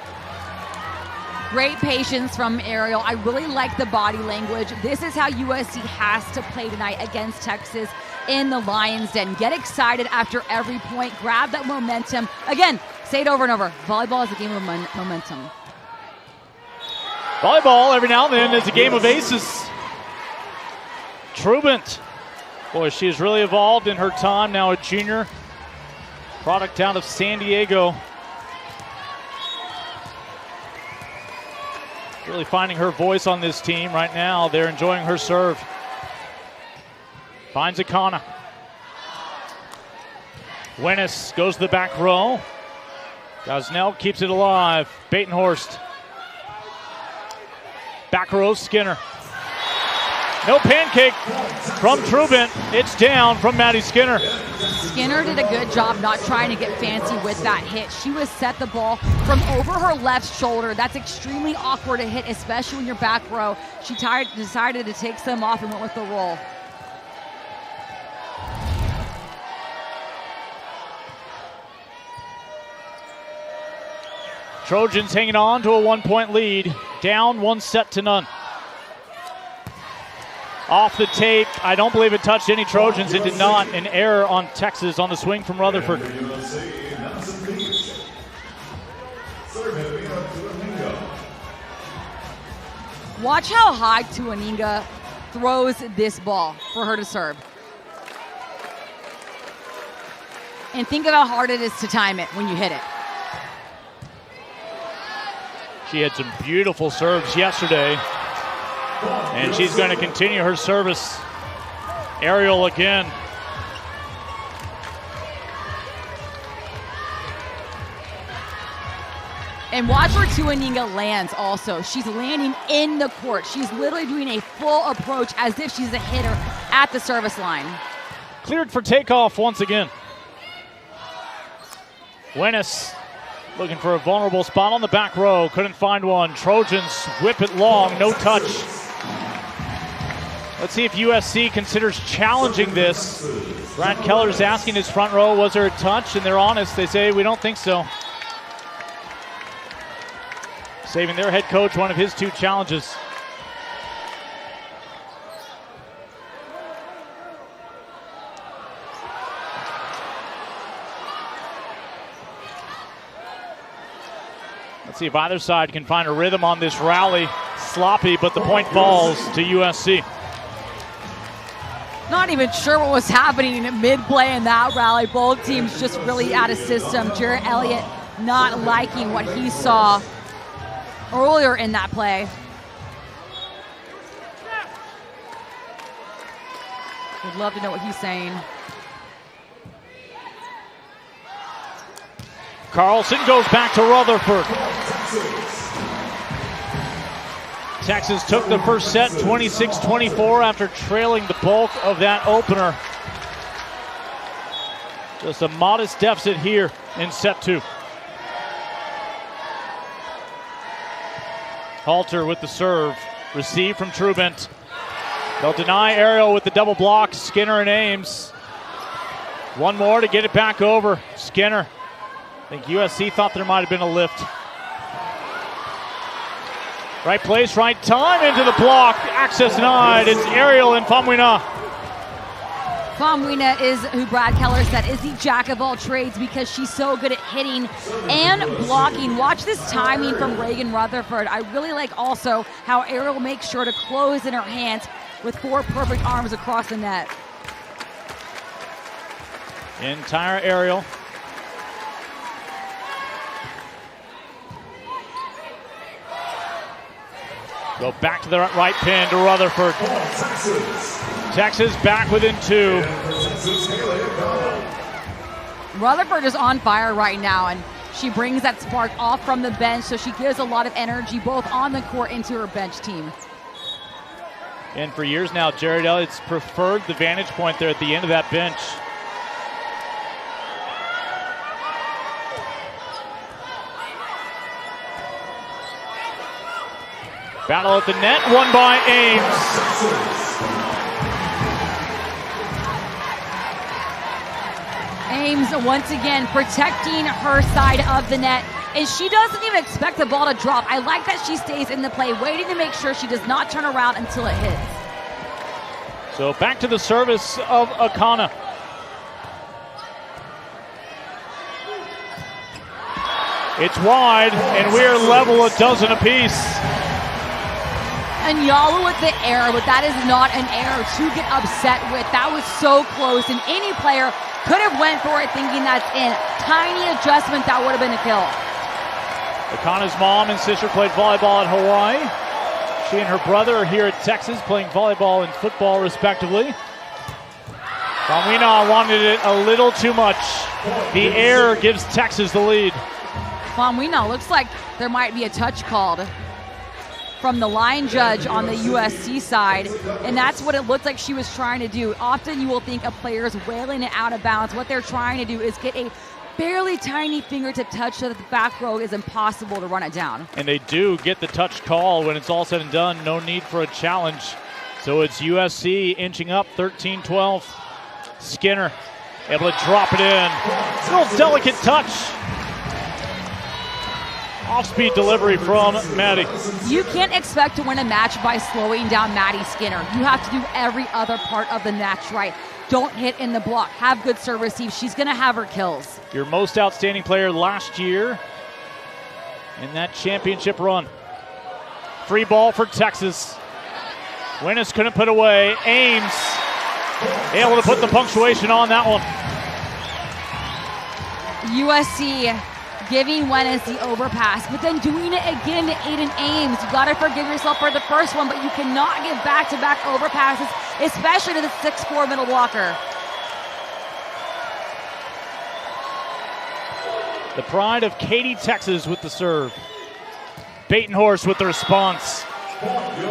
Speaker 2: Great patience from Ariel. I really like the body language. This is how USC has to play tonight against Texas in the Lions Den. Get excited after every point. Grab that momentum. Again, say it over and over. Volleyball is a game of momentum.
Speaker 1: Volleyball every now and then is a game of aces. Trubant. Boy, she has really evolved in her time. Now a junior. Product out of San Diego. Really finding her voice on this team right now. They're enjoying her serve. Finds Akana. Wennis goes to the back row. Gosnell keeps it alive. Batenhorst. Back row, Skinner. No pancake from Trubant. It's down from Maddie Skinner.
Speaker 2: Skinner did a good job not trying to get fancy with that hit. She was set the ball from over her left shoulder. That's extremely awkward to hit, especially when you're back row. She decided to take some off and went with the roll.
Speaker 1: Trojans hanging on to a 1-point lead. Down 1-0. Off the tape. I don't believe it touched any Trojans. It did not. An error on Texas on the swing from Rutherford.
Speaker 2: Watch how high Tuaninga throws this ball for her to serve. And think of how hard it is to time it when you hit it.
Speaker 1: She had some beautiful serves yesterday. And she's going to continue her service. Ariel again.
Speaker 2: And watch where Tuaninga lands also. She's landing in the court. She's literally doing a full approach as if she's a hitter at the service line.
Speaker 1: Cleared for takeoff once again. Wennis looking for a vulnerable spot on the back row. Couldn't find one. Trojans whip it long. No touch. Let's see if USC considers challenging this. Brad Keller's asking his front row, was there a touch? And they're honest. They say, we don't think so. Saving their head coach one of his 2 challenges. Let's see if either side can find a rhythm on this rally. Sloppy, but the point falls to USC.
Speaker 2: Not even sure what was happening mid-play in that rally. Both teams just really out of system. Jarrett Elliott not liking what he saw earlier in that play. Would love to know what he's saying.
Speaker 1: Carlson goes back to Rutherford. Texas took the first set 26-24 after trailing the bulk of that opener. Just a modest deficit here in set 2. Halter with the serve. Receive from Trubant. They'll deny Ariel with the double block. Skinner and Ames. One more to get it back over. Skinner. I think USC thought there might have been a lift. Right place, right time, into the block. Access denied. It's Ariel and Famuina.
Speaker 2: Famuina is who Brad Keller said is the jack of all trades because she's so good at hitting and blocking. Watch this timing from Reagan Rutherford. I really like also how Ariel makes sure to close in her hands with 4 perfect arms across the net.
Speaker 1: Entire Ariel. Go back to the right pin to Rutherford. Texas back within 2.
Speaker 2: Rutherford is on fire right now, and she brings that spark off from the bench, so she gives a lot of energy both on the court and to her bench team.
Speaker 1: And for years now, Jared Elliott's preferred the vantage point there at the end of that bench. Battle at the net, won by Ames.
Speaker 2: Ames once again protecting her side of the net, and she doesn't even expect the ball to drop. I like that she stays in the play, waiting to make sure she does not turn around until it hits.
Speaker 1: So back to the service of Akana. It's wide, and we're level, a dozen apiece.
Speaker 2: And Yalu with the error, but that is not an error to get upset with. That was so close, and any player could have went for it thinking that's in. Tiny adjustment, that would have been a kill.
Speaker 1: Akana's mom and sister played volleyball in Hawaii. She and her brother are here at Texas playing volleyball and football respectively. Famuina wanted it a little too much. The error gives Texas the lead.
Speaker 2: Famuina, looks like there might be a touch called from the line judge on the USC side, and that's what it looked like she was trying to do. Often you will think a player is wailing it out of bounds. What they're trying to do is get a barely tiny fingertip touch so that the back row is impossible to run it down.
Speaker 1: And they do get the touch call when it's all said and done. No need for a challenge. So it's USC inching up 13-12. Skinner able to drop it in. Little delicate touch. Off-speed delivery from Maddie.
Speaker 2: You can't expect to win a match by slowing down Maddie Skinner. You have to do every other part of the match right. Don't hit in the block. Have good serve receive. She's going to have her kills.
Speaker 1: Your most outstanding player last year in that championship run. Free ball for Texas. Winnis couldn't put away. Ames able to put the punctuation on that one.
Speaker 2: USC giving Winnis the overpass, but then doing it again to Aiden Ames. You got to forgive yourself for the first one, but you cannot give back-to-back overpasses, especially to the 6'4" middle blocker.
Speaker 1: The pride of Katy, Texas with the serve. Batenhorst with the response.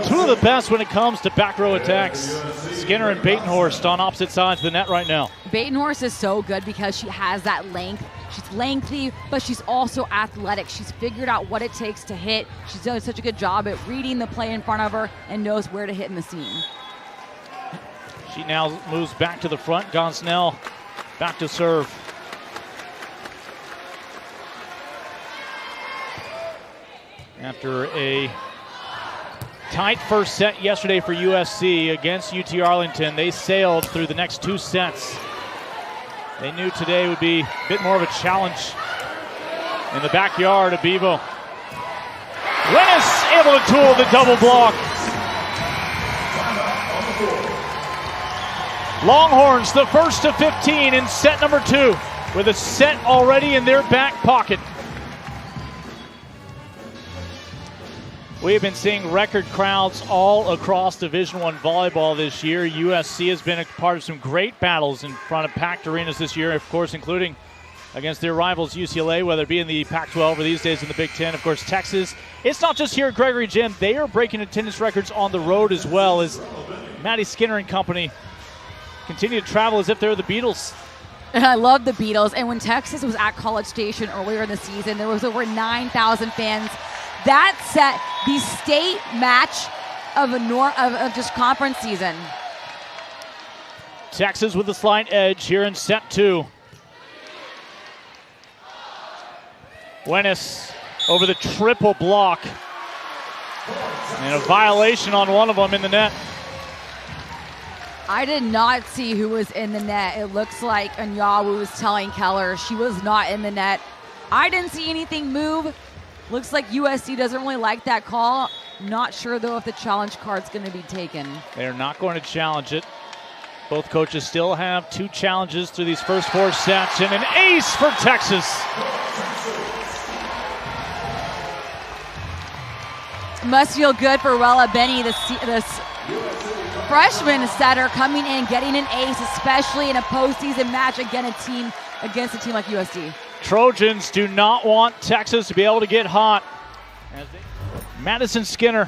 Speaker 1: Two of the best when it comes to back row attacks. Skinner and Batenhorst on opposite sides of the net right now.
Speaker 2: Batenhorst is so good because she has that length. She's lengthy, but she's also athletic. She's figured out what it takes to hit. She's done such a good job at reading the play in front of her and knows where to hit in the seam.
Speaker 1: She now moves back to the front. Gonsnell back to serve. After a tight first set yesterday for USC against UT Arlington, they sailed through the next 2 sets. They knew today would be a bit more of a challenge in the backyard of Bevo. Winnis able to tool the double block. Longhorns the first to 15 in set number 2 with a set already in their back pocket. We have been seeing record crowds all across Division I volleyball this year. USC has been a part of some great battles in front of packed arenas this year, of course, including against their rivals UCLA, whether it be in the Pac-12 or these days in the Big Ten. Of course, Texas. It's not just here at Gregory Gym. They are breaking attendance records on the road as well as Maddie Skinner and company continue to travel as if they're the Beatles.
Speaker 2: I love the Beatles. And when Texas was at College Station earlier in the season, there was over 9,000 fans. That set the state match of just conference season.
Speaker 1: Texas with a slight edge here in set 2. Winnis over the triple block. And a violation on one of them in the net.
Speaker 2: I did not see who was in the net. It looks like Anyawu was telling Keller she was not in the net. I didn't see anything move. Looks like USC doesn't really like that call. Not sure, though, if the challenge card's going to be taken.
Speaker 1: They're not going to challenge it. Both coaches still have 2 challenges through these first 4 sets, and an ace for Texas.
Speaker 2: Must feel good for Rella Benny, this freshman setter coming in, getting an ace, especially in a postseason match against a team like USC.
Speaker 1: Trojans do not want Texas to be able to get hot. Madison Skinner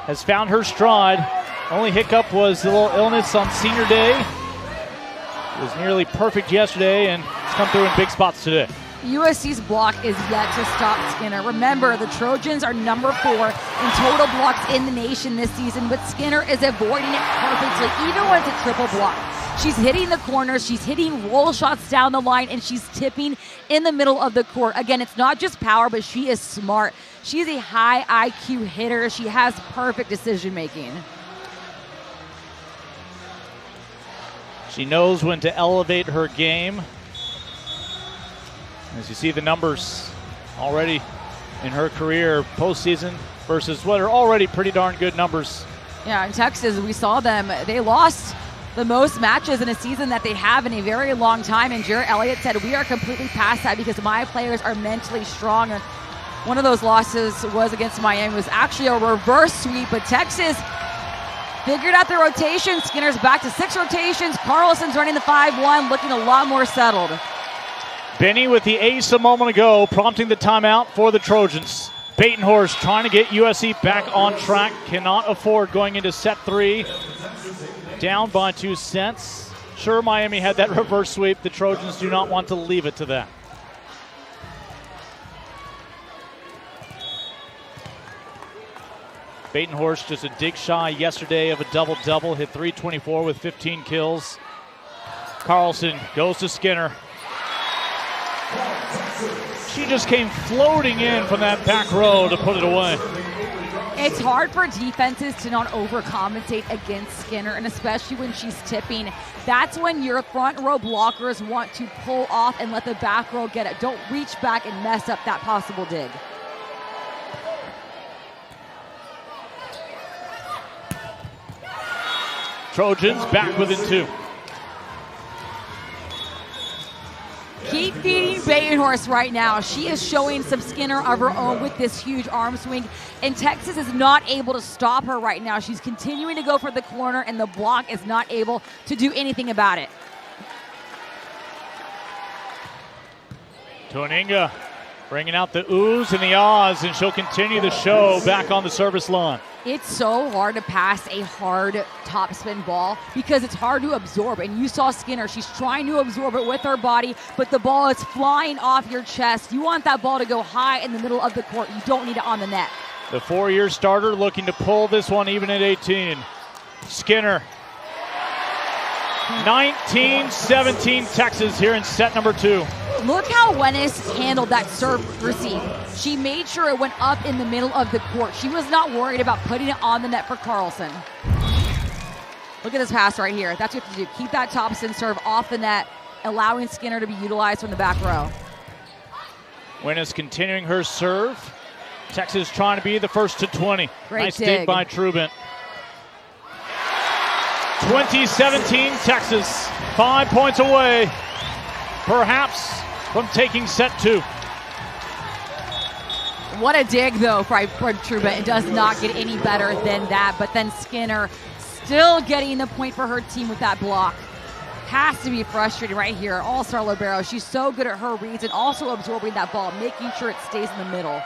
Speaker 1: has found her stride. Only hiccup was a little illness on senior day. It was nearly perfect yesterday, and it's come through in big spots today.
Speaker 2: USC's block is yet to stop Skinner. Remember, the Trojans are number 4 in total blocks in the nation this season, but Skinner is avoiding it perfectly, even when it's a triple block. She's hitting the corners, she's hitting roll shots down the line, and she's tipping in the middle of the court. Again, it's not just power, but she is smart. She's a high IQ hitter. She has perfect decision making.
Speaker 1: She knows when to elevate her game. As you see the numbers already in her career postseason versus what are already pretty darn good numbers.
Speaker 2: Yeah, in Texas, we saw them. They lost the most matches in a season that they have in a very long time. And Jarrett Elliott said, we are completely past that because my players are mentally strong. And one of those losses was against Miami. It was actually a reverse sweep, but Texas figured out the rotation. Skinner's back to 6 rotations. Carlson's running the 5-1, looking a lot more settled.
Speaker 1: Benny with the ace a moment ago, prompting the timeout for the Trojans. Batenhorst trying to get USC back on track. Cannot afford going into set 3. Down by 2 sets. Sure, Miami had that reverse sweep. The Trojans do not want to leave it to that. Batenhorst just a dig shy yesterday of a double-double. Hit .324 with 15 kills. Carlson goes to Skinner. She just came floating in from that back row to put it away.
Speaker 2: It's hard for defenses to not overcompensate against Skinner, and especially when she's tipping. That's when your front row blockers want to pull off and let the back row get it. Don't reach back and mess up that possible dig.
Speaker 1: Trojans back within 2.
Speaker 2: Keep feeding Batenhorst right now. She is showing some Skinner of her own with this huge arm swing, and Texas is not able to stop her right now. She's continuing to go for the corner, and the block is not able to do anything about it.
Speaker 1: Tuaninga bringing out the oohs and the ahs, and she'll continue the show back on the service line.
Speaker 2: It's so hard to pass a hard topspin ball because it's hard to absorb. And you saw Skinner, she's trying to absorb it with her body, but the ball is flying off your chest. You want that ball to go high in the middle of the court. You don't need it on the net.
Speaker 1: The 4-year starter looking to pull this one even at 18. Skinner. 19-17 Texas here in set number 2.
Speaker 2: Look how Wenis handled that serve receive. She made sure it went up in the middle of the court. She was not worried about putting it on the net for Carlson. Look at this pass right here. That's what you have to do. Keep that topspin serve off the net, allowing Skinner to be utilized from the back row.
Speaker 1: Wenis continuing her serve. Texas trying to be the first to 20.
Speaker 2: Great
Speaker 1: nice
Speaker 2: dig.
Speaker 1: dig by Trubin. 2017 Texas, 5 points away, perhaps from taking set 2.
Speaker 2: What a dig, though, for Trubin. It does not get any better than that. But then Skinner still getting the point for her team with that block. Has to be frustrating right here. All-star libero. She's so good at her reads and also absorbing that ball, making sure it stays in the middle.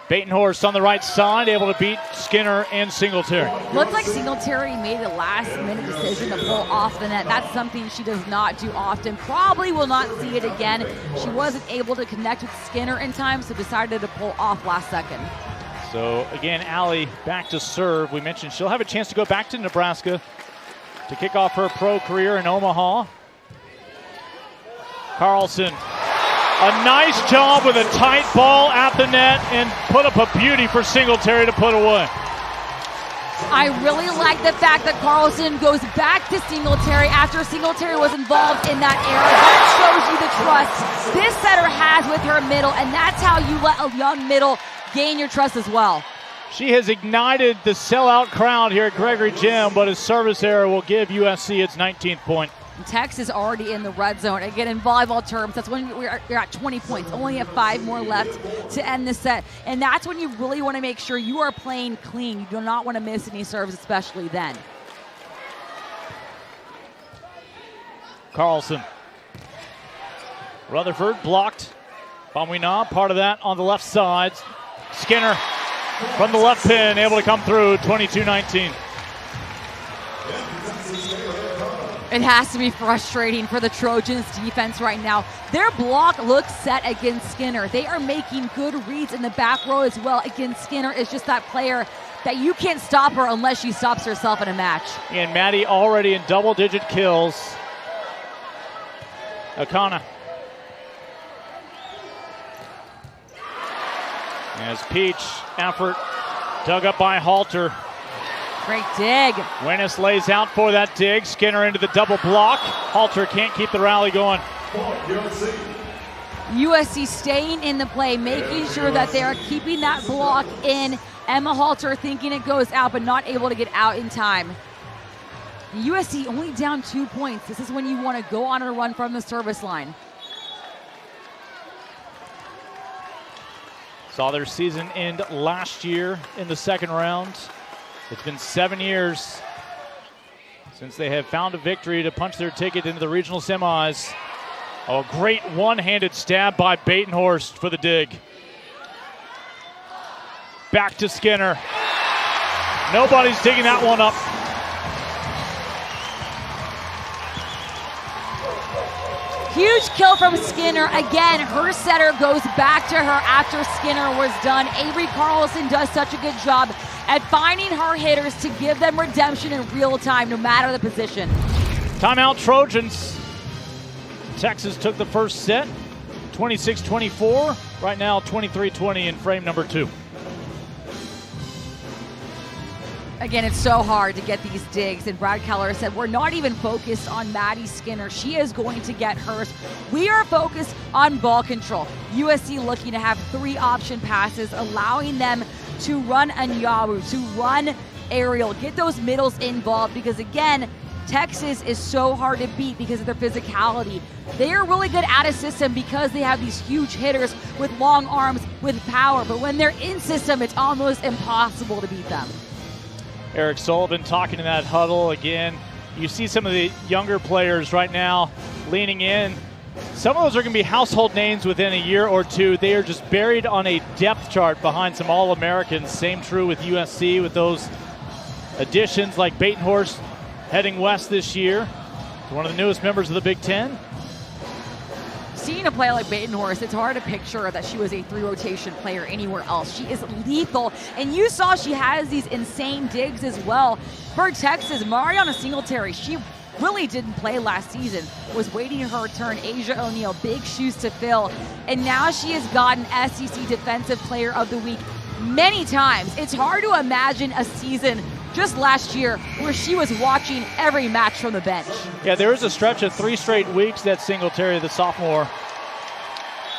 Speaker 1: Batenhorst on the right side, able to beat Skinner and Singletary.
Speaker 2: Looks like Singletary made a last-minute decision to pull off the net. That's something she does not do often. Probably will not see it again. She wasn't able to connect with Skinner in time, so decided to pull off last second.
Speaker 1: So, again, Allie back to serve. We mentioned she'll have a chance to go back to Nebraska to kick off her pro career in Omaha. Carlson A nice job with a tight ball at the net and put up a beauty for Singletary to put away.
Speaker 2: I really like the fact that Carlson goes back to Singletary after Singletary was involved in that error. That shows you the trust this setter has with her middle, and that's how you let a young middle gain your trust as well.
Speaker 1: She has ignited the sellout crowd here at Gregory Gym, but his service error will give USC its 19th point.
Speaker 2: Texas already in the red zone. Again, in volleyball terms, that's when you're at 20 points. Only have 5 more left to end the set. And that's when you really want to make sure you are playing clean. You do not want to miss any serves, especially then.
Speaker 1: Carlson. Rutherford blocked. Bamuina, part of that on the left side. Skinner from the left pin, able to come through, 22-19.
Speaker 2: It has to be frustrating for the Trojans defense right now. Their block looks set against Skinner. They are making good reads in the back row as well. Again, Skinner is just that player that you can't stop her unless she stops herself in a match.
Speaker 1: And Maddie already in double-digit kills. Akana. As Peach, effort, dug up by Halter.
Speaker 2: Great dig.
Speaker 1: Wenis lays out for that dig. Skinner into the double block. Halter can't keep the rally going.
Speaker 2: USC staying in the play, making sure that they are keeping that block in. Emma Halter thinking it goes out, but not able to get out in time. USC only down 2 points. This is when you want to go on a run from the service line.
Speaker 1: Saw their season end last year in the second round. It's been 7 years since they have found a victory to punch their ticket into the regional semis. Oh, great one-handed stab by Batenhorst for the dig. Back to Skinner. Nobody's digging that one up.
Speaker 2: Huge kill from Skinner. Again, her setter goes back to her after Skinner was done. Avery Carlson does such a good job at finding her hitters to give them redemption in real time, no matter the position.
Speaker 1: Timeout Trojans. Texas took the first set, 26-24. Right now, 23-20 in frame number 2.
Speaker 2: Again, it's so hard to get these digs, and Brad Keller said, we're not even focused on Maddie Skinner. She is going to get hers. We are focused on ball control. USC looking to have 3 option passes, allowing them to run Anyawu, to run aerial, get those middles involved, because again, Texas is so hard to beat because of their physicality. They are really good out of system because they have these huge hitters with long arms, with power, but when they're in system, it's almost impossible to beat them.
Speaker 1: Eric Sullivan talking in that huddle again. You see some of the younger players right now leaning in. Some of those are going to be household names within a year or two. They are just buried on a depth chart behind some All-Americans. Same true with USC with those additions like Batenhorst heading west this year. One of the newest members of the Big Ten.
Speaker 2: Seeing a player like Batenhorst, it's hard to picture that she was a 3-rotation player anywhere else. She is lethal, and you saw she has these insane digs as well. For Texas, Mariana Singletary, she really didn't play last season, was waiting her turn. Asia O'Neal, big shoes to fill, and now she has gotten SEC Defensive Player of the Week many times. It's hard to imagine a season just last year where she was watching every match from the bench.
Speaker 1: Yeah, there was a stretch of 3 straight weeks that Singletary, the sophomore,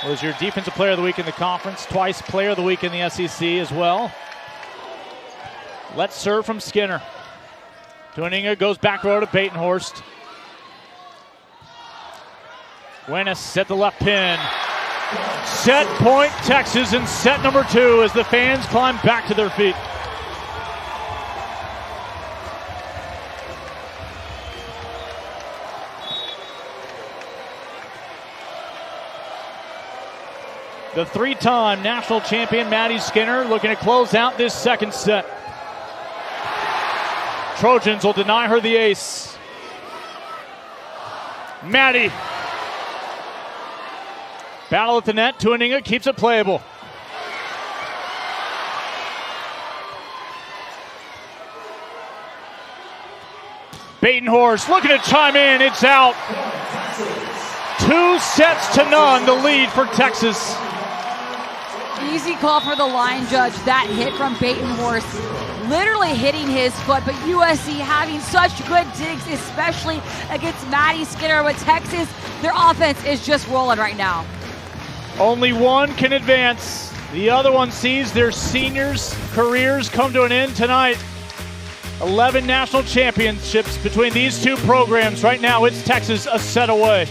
Speaker 1: was your Defensive Player of the Week in the conference, twice Player of the Week in the SEC as well. Let's serve from Skinner. Tuininga goes back row to Batenhorst. Wenis set the left pin. Set point Texas in set number 2 as the fans climb back to their feet. The 3-time national champion Maddie Skinner looking to close out this second set. Trojans will deny her the ace. Maddie. Battle at the net. Tuininga keeps it playable. Batenhorst looking to chime in. It's out. 2 sets to none, the lead for Texas.
Speaker 2: Easy call for the line judge. That hit from Batenhorst literally hitting his foot, but USC having such good digs, especially against Maddie Skinner. With Texas, their offense is just rolling right now.
Speaker 1: Only one can advance. The other one sees their seniors' careers come to an end tonight. 11 national championships between these two programs. Right now, it's Texas a set away.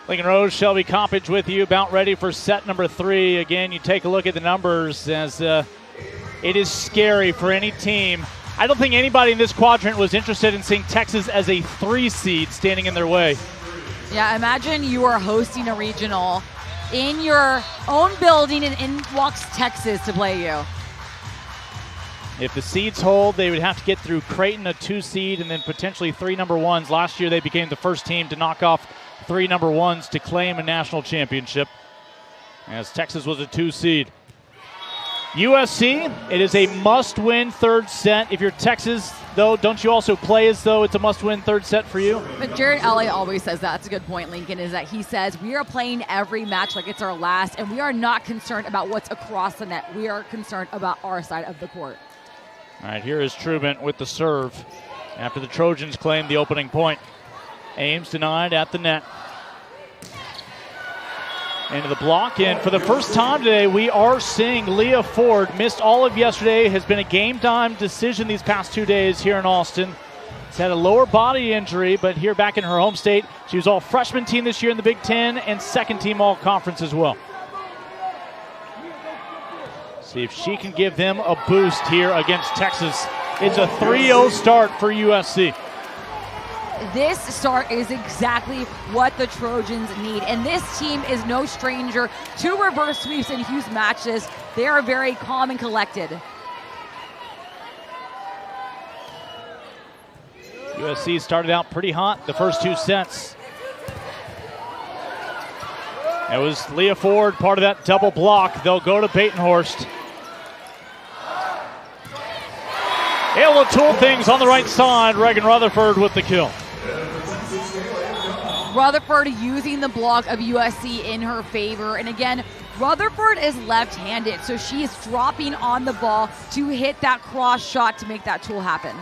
Speaker 1: Lincoln Rose, Shelby Coppage with you, about ready for set number 3. Again, you take a look at the numbers as it is scary for any team. I don't think anybody in this quadrant was interested in seeing Texas as a 3 seed standing in their way.
Speaker 2: Yeah, imagine you are hosting a regional in your own building and in walks Texas to play you.
Speaker 1: If the seeds hold, they would have to get through Creighton, a 2 seed, and then potentially 3 number 1s. Last year, they became the first team to knock off 3 number 1s to claim a national championship, as Texas was a 2 seed. USC, it is a must-win third set. If you're Texas, though, don't you also play as though it's a must-win third set for you?
Speaker 2: But Jared Ellie always says that. That's a good point, Lincoln, is that he says we are playing every match like it's our last, and we are not concerned about what's across the net. We are concerned about our side of the court.
Speaker 1: All right, here is Trubin with the serve after the Trojans claim the opening point. Ames denied at the net. Into the block, and for the first time today, we are seeing Leah Ford. Missed all of yesterday, has been a game-time decision these past 2 days here in Austin. She's had a lower body injury, but here back in her home state, she was all freshman team this year in the Big Ten and second team all-conference as well. See if she can give them a boost here against Texas. It's a 3-0 start for USC.
Speaker 2: This start is exactly what the Trojans need, and this team is no stranger to reverse sweeps and huge matches. They are very calm and collected.
Speaker 1: USC started out pretty hot the first 2 sets. It was Leah Ford, part of that double block. They'll go to Batenhorst. Able to tool things on the right side. Reagan Rutherford with the kill.
Speaker 2: Rutherford using the block of USC in her favor. And again, Rutherford is left-handed, so she is dropping on the ball to hit that cross shot to make that tool happen.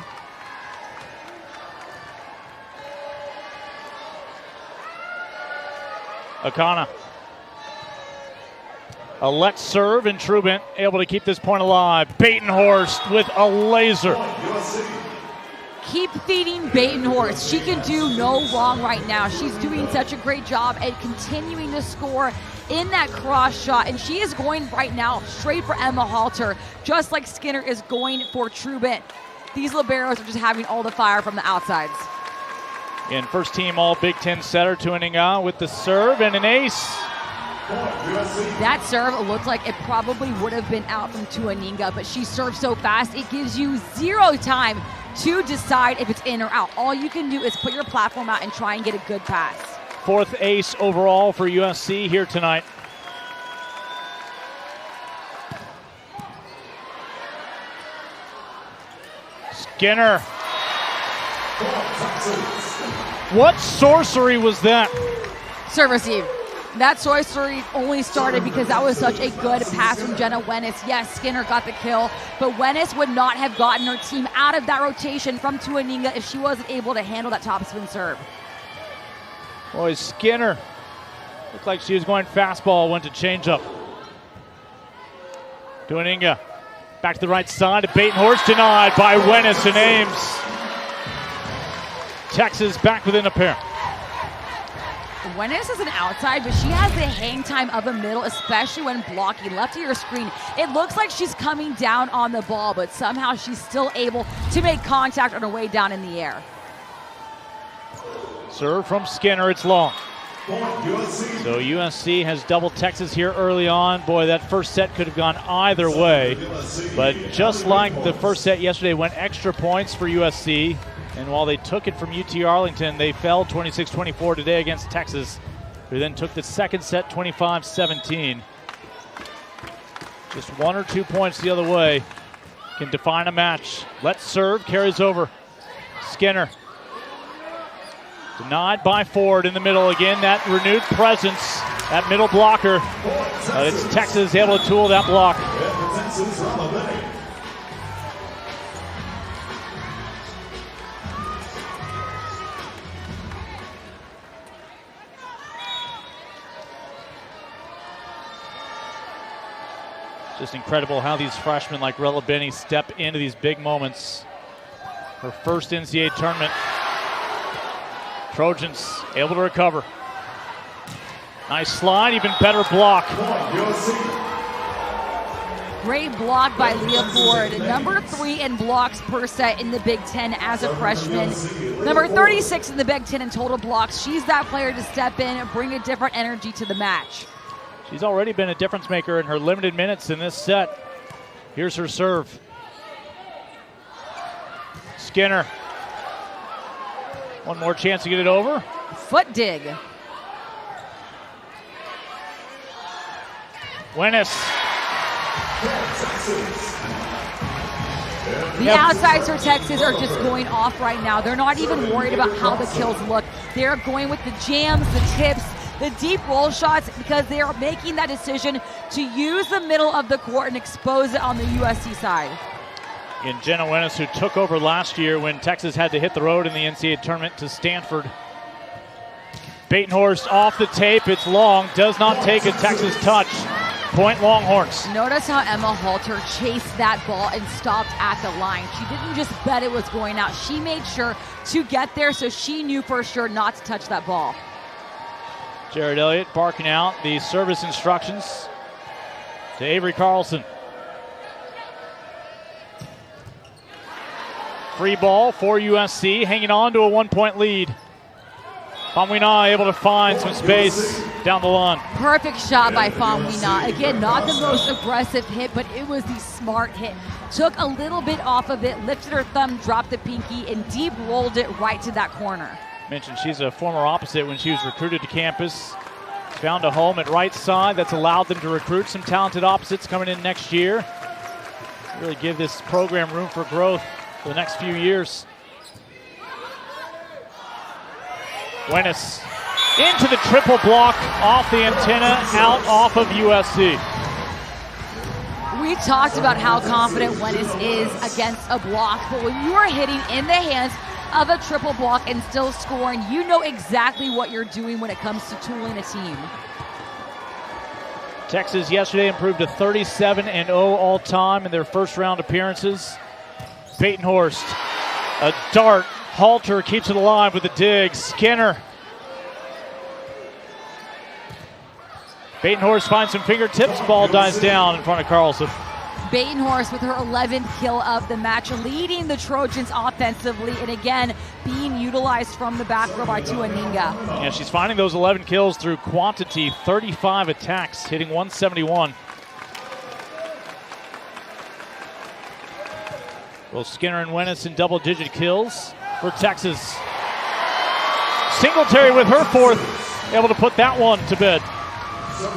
Speaker 1: Akana. A let serve, and Trubin able to keep this point alive. Batenhorst with a laser.
Speaker 2: Keep feeding Batenhorst. She can do no wrong right now. She's doing such a great job at continuing to score in that cross shot, and she is going right now straight for Emma Halter, just like Skinner is going for Trubin. These liberos are just having all the fire from the outsides.
Speaker 1: And first team all Big Ten setter Tuaninga with the serve and an ace.
Speaker 2: That serve looked like it probably would have been out from Tuaninga, but she serves so fast it gives you zero time to decide if it's in or out. All you can do is put your platform out and try and get a good pass.
Speaker 1: 4th ace overall for USC here tonight. Skinner. What sorcery was that?
Speaker 2: Serve receive. That sorcery only started because that was such a good pass from Jenna Wennis. Yes, Skinner got the kill, but Wennis would not have gotten her team out of that rotation from Tuaninga if she wasn't able to handle that topspin serve.
Speaker 1: Boy, Skinner looked like she was going fastball, went to changeup. Tuaninga back to the right side. Batenhorst denied by Wennis and Ames. Texas back within a pair.
Speaker 2: Wennis is an outside, but she has the hang time of a middle, especially when blocking left of your screen. It looks like she's coming down on the ball, but somehow she's still able to make contact on her way down in the air.
Speaker 1: Serve from Skinner, it's long. So USC has doubled Texas here early on. Boy, that first set could have gone either way. But just like the first set yesterday, went extra points for USC. And while they took it from UT Arlington, they fell 26-24 today against Texas, who then took the second set 25-17. Just 1 or 2 points the other way can define a match. Let's serve, carries over. Skinner. Denied by Ford in the middle. Again, that renewed presence, that middle blocker. But it's Texas able to tool that block. Just incredible how these freshmen like Rella Benny step into these big moments. Her first NCAA tournament. Trojans able to recover. Nice slide, even better block.
Speaker 2: Great block by Leah Ford. Number 3 in blocks per set in the Big Ten as a freshman. Number 36 in the Big Ten in total blocks. She's that player to step in and bring a different energy to the match.
Speaker 1: She's already been a difference maker in her limited minutes in this set. Here's her serve. Skinner. One more chance to get it over.
Speaker 2: Foot dig.
Speaker 1: Winnes.
Speaker 2: The outsides for Texas are just going off right now. They're not even worried about how the kills look. They're going with the jams, the tips, the deep roll shots, because they are making that decision to use the middle of the court and expose it on the USC side.
Speaker 1: And Jenna Winnes, who took over last year when Texas had to hit the road in the NCAA tournament to Stanford. Batenhorst off the tape. It's long. Does not take a Texas touch. Point Longhorns.
Speaker 2: Notice how Emma Halter chased that ball and stopped at the line. She didn't just bet it was going out. She made sure to get there, so she knew for sure not to touch that ball.
Speaker 1: Jared Elliott barking out the service instructions to Avery Carlson. Free ball for USC, hanging on to a 1-point lead. Famwina able to find some space down the line.
Speaker 2: Perfect shot by Famwina. Again, not the most aggressive hit, but it was the smart hit. Took a little bit off of it, lifted her thumb, dropped the pinky, and deep rolled it right to that corner.
Speaker 1: Mentioned she's a former opposite when she was recruited to campus. Found a home at right side that's allowed them to recruit some talented opposites coming in next year. Really give this program room for growth for the next few years. Winnes into the triple block, off the antenna, out off of USC.
Speaker 2: We talked about how confident Winnes is against a block, but when you are hitting in the hands of a triple block and still scoring, you know exactly what you're doing when it comes to tooling a team.
Speaker 1: Texas yesterday improved to 37-0 all-time in their first round appearances. Batenhorst, a dart. Halter keeps it alive with a dig. Skinner. Batenhorst finds some fingertips. Ball dies down in front of Carlson.
Speaker 2: Batenhorst with her 11th kill of the match, leading the Trojans offensively, and again, being utilized from the back row by Tuaninga.
Speaker 1: Yeah, she's finding those 11 kills through quantity, 35 attacks, hitting 171. Both Skinner and Winnes in double-digit kills for Texas. Singletary with her 4th, able to put that one to bed.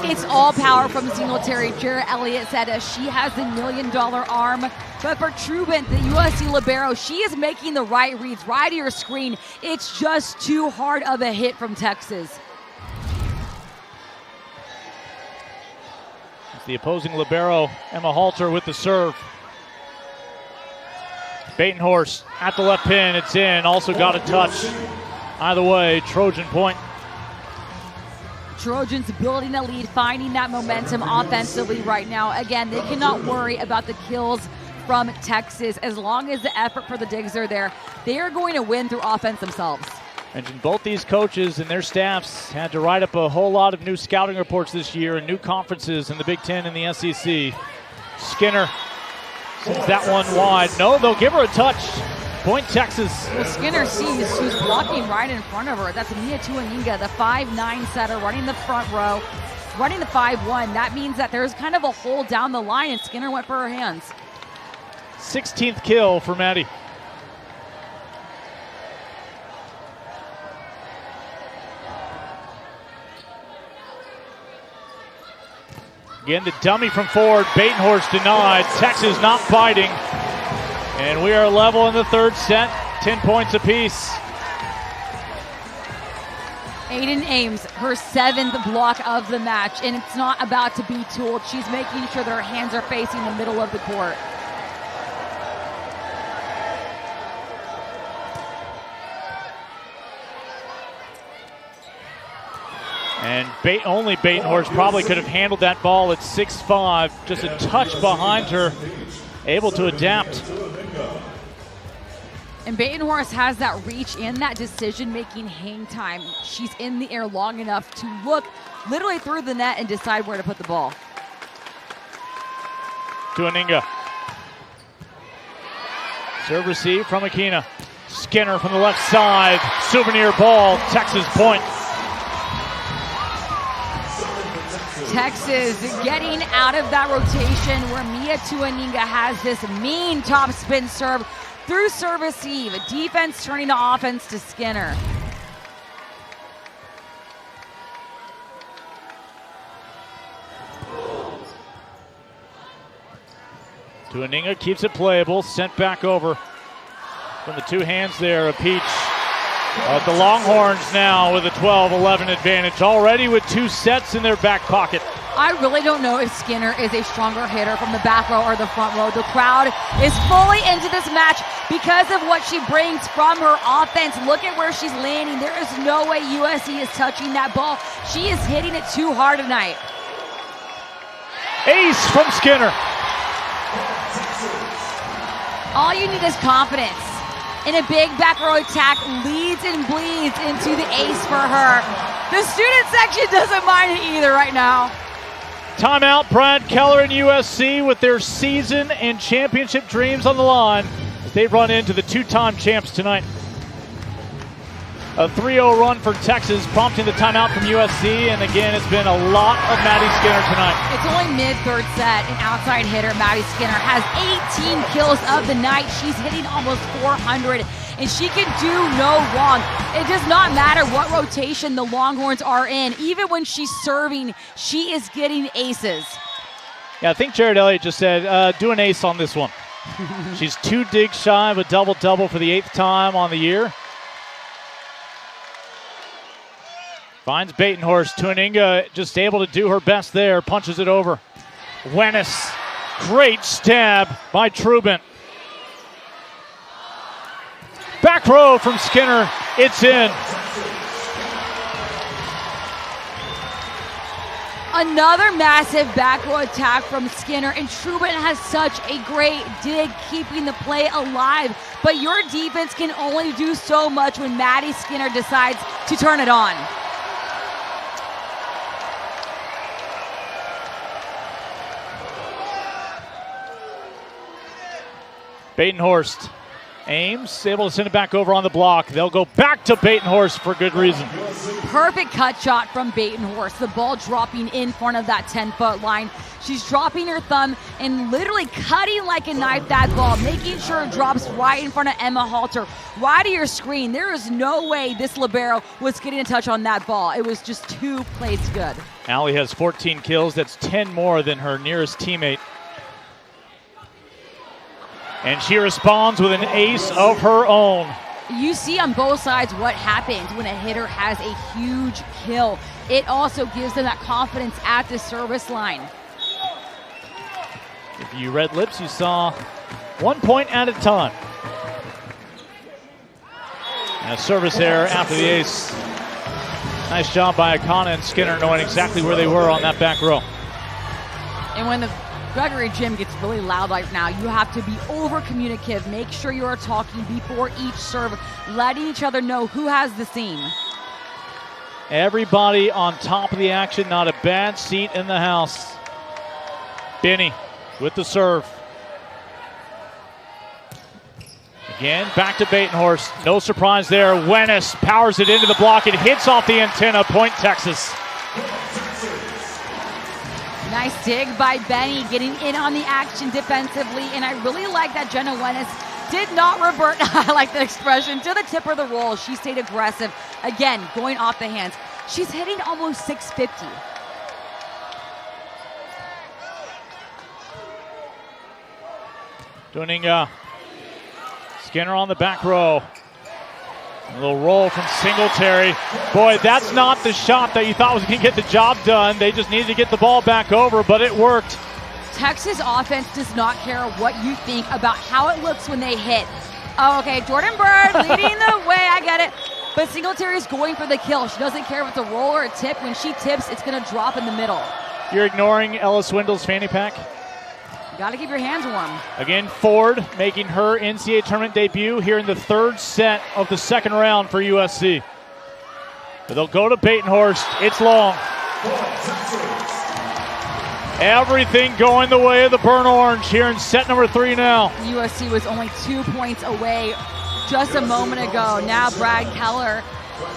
Speaker 2: It's all power from Singletary. Jared Elliott said she has the $1 million arm. But for Trubin, the USC libero, she is making the right reads, right to your screen. It's just too hard of a hit from Texas.
Speaker 1: It's the opposing libero, Emma Halter, with the serve. Batenhorst at the left pin, it's in, also got a touch. Either way, Trojan point.
Speaker 2: Trojans building a lead, finding that momentum offensively right now. Again, they cannot worry about the kills from Texas. As long as the effort for the digs are there, they are going to win through offense themselves.
Speaker 1: Mentioned both these coaches and their staffs had to write up a whole lot of new scouting reports this year and new conferences in the Big Ten and the SEC. Skinner sends that one wide. No, they'll give her a touch. Point Texas.
Speaker 2: Well, Skinner sees who's blocking right in front of her. That's Mia Tuaninga, the 5'9" setter, running the front row, running the 5'1". That means that there's kind of a hole down the line, and Skinner went for her hands.
Speaker 1: 16th kill for Maddie. Again, the dummy from Ford. Batenhorst denied. Texas not biting. And we are level in the third set. 10 points apiece.
Speaker 2: Aiden Ames, her 7th block of the match, and it's not about to be tooled. She's making sure that her hands are facing the middle of the court.
Speaker 1: And only Batenhorst probably could have handled that ball at 6'5", just a touch behind her, able to adapt.
Speaker 2: And Batenhorst has that reach and that decision-making hang time. She's in the air long enough to look literally through the net and decide where to put the ball.
Speaker 1: To Aninga. Serve receive from Akina. Skinner from the left side. Souvenir ball. Texas point.
Speaker 2: Texas getting out of that rotation where Mia Tuaninga has this mean top spin serve through serve receive. Defense turning to offense to Skinner.
Speaker 1: Tuaninga keeps it playable. Sent back over from the two hands there. A Peach. The Longhorns now with a 12-11 advantage, already with 2 sets in their back pocket.
Speaker 2: I really don't know if Skinner is a stronger hitter from the back row or the front row. The crowd is fully into this match because of what she brings from her offense. Look at where she's landing. There is no way USC is touching that ball. She is hitting it too hard tonight.
Speaker 1: Ace from Skinner.
Speaker 2: All you need is confidence. In a big back row attack, leads and bleeds into the ace for her. The student section doesn't mind it either right now.
Speaker 1: Timeout, Brad Keller and USC with their season and championship dreams on the line as they run into the 2-time champs tonight. A 3-0 run for Texas, prompting the timeout from USC, and again, it's been a lot of Maddie Skinner tonight.
Speaker 2: It's only mid-third set. An outside hitter, Maddie Skinner, has 18 kills of the night. She's hitting almost 400, and she can do no wrong. It does not matter what rotation the Longhorns are in. Even when she's serving, she is getting aces.
Speaker 1: Yeah, I think Jared Elliott just said, do an ace on this one. She's 2 digs shy of a double-double for the 8th time on the year. Finds Batenhorst. Tuaninga just able to do her best there. Punches it over. Wennis. Great stab by Trubin. Back row from Skinner. It's in.
Speaker 2: Another massive back row attack from Skinner, and Trubin has such a great dig keeping the play alive. But your defense can only do so much when Maddie Skinner decides to turn it on.
Speaker 1: Batenhorst. Ames able to send it back over on the block. They'll go back to Batenhorst for good reason.
Speaker 2: Perfect cut shot from Batenhorst. The ball dropping in front of that 10-foot line. She's dropping her thumb and literally cutting like a knife that ball, making sure it drops right in front of Emma Halter, right to your screen. There is no way this libero was getting a touch on that ball. It was just too placed good.
Speaker 1: Allie has 14 kills. That's 10 more than her nearest teammate. And she responds with an ace of her own.
Speaker 2: You see on both sides what happens when a hitter has a huge kill. It also gives them that confidence at the service line.
Speaker 1: If you read lips, you saw 1 point at a time. And a service error after the ace. Nice job by Akana and Skinner knowing exactly where they were on that back row.
Speaker 2: And when the Gregory Gym gets really loud right now, you have to be over-communicative. Make sure you are talking before each serve, letting each other know who has the seam.
Speaker 1: Everybody on top of the action, not a bad seat in the house. Binney with the serve. Again, back to Batenhorst. No surprise there. Wennis powers it into the block. It hits off the antenna. Point Texas.
Speaker 2: Nice dig by Benny, getting in on the action defensively, and I really like that Jenna Wennis did not revert, I like the expression, to the tip of the roll. She stayed aggressive, again, going off the hands. She's hitting almost 650. Tuaninga. Skinner on the back row.
Speaker 1: A little roll from Singletary. Boy, that's not the shot that you thought was going to get the job done. They just needed to get the ball back over, but it worked.
Speaker 2: Texas offense does not care what you think about how it looks when they hit. Oh, okay, Jordan Bird leading the way, I get it. But Singletary is going for the kill. She doesn't care if it's a roll or a tip. When she tips, it's going to drop in the middle.
Speaker 1: You're ignoring Ella Swindle's fanny pack?
Speaker 2: Got to keep your hands warm.
Speaker 1: Again, Ford making her NCAA tournament debut here in the third set of the second round for USC. But they'll go to Batenhorst. It's long. Everything going the way of the Burnt Orange here in set number 3 now.
Speaker 2: USC was only 2 points away just a moment ago. Now Brad Keller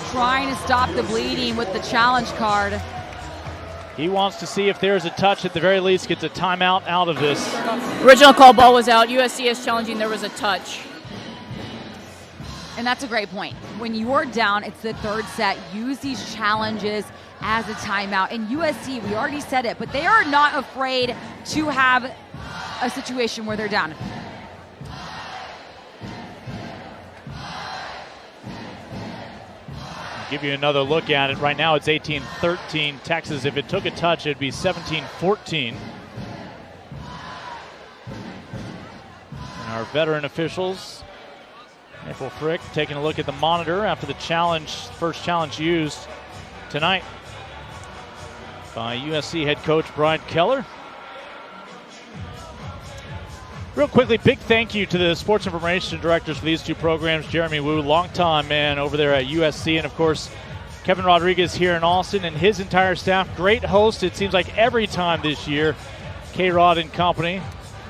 Speaker 2: trying to stop the bleeding with the challenge card.
Speaker 1: He wants to see if there's a touch, at the very least gets a timeout out of this.
Speaker 3: Original call ball was out. USC is challenging there was a touch.
Speaker 2: And that's a great point. When you're down, it's the third set. Use these challenges as a timeout. And USC, we already said it, but they are not afraid to have a situation where they're down.
Speaker 1: Give you another look at it. Right now it's 18-13 Texas. If it took a touch, it'd be 17-14. And our veteran officials, April Frick, taking a look at the monitor after the first challenge used tonight by USC head coach Brian Keller. Real quickly, big thank you to the sports information directors for these two programs. Jeremy Wu, longtime man over there at USC, and of course, Kevin Rodriguez here in Austin and his entire staff. Great host, it seems like every time this year. K-Rod and company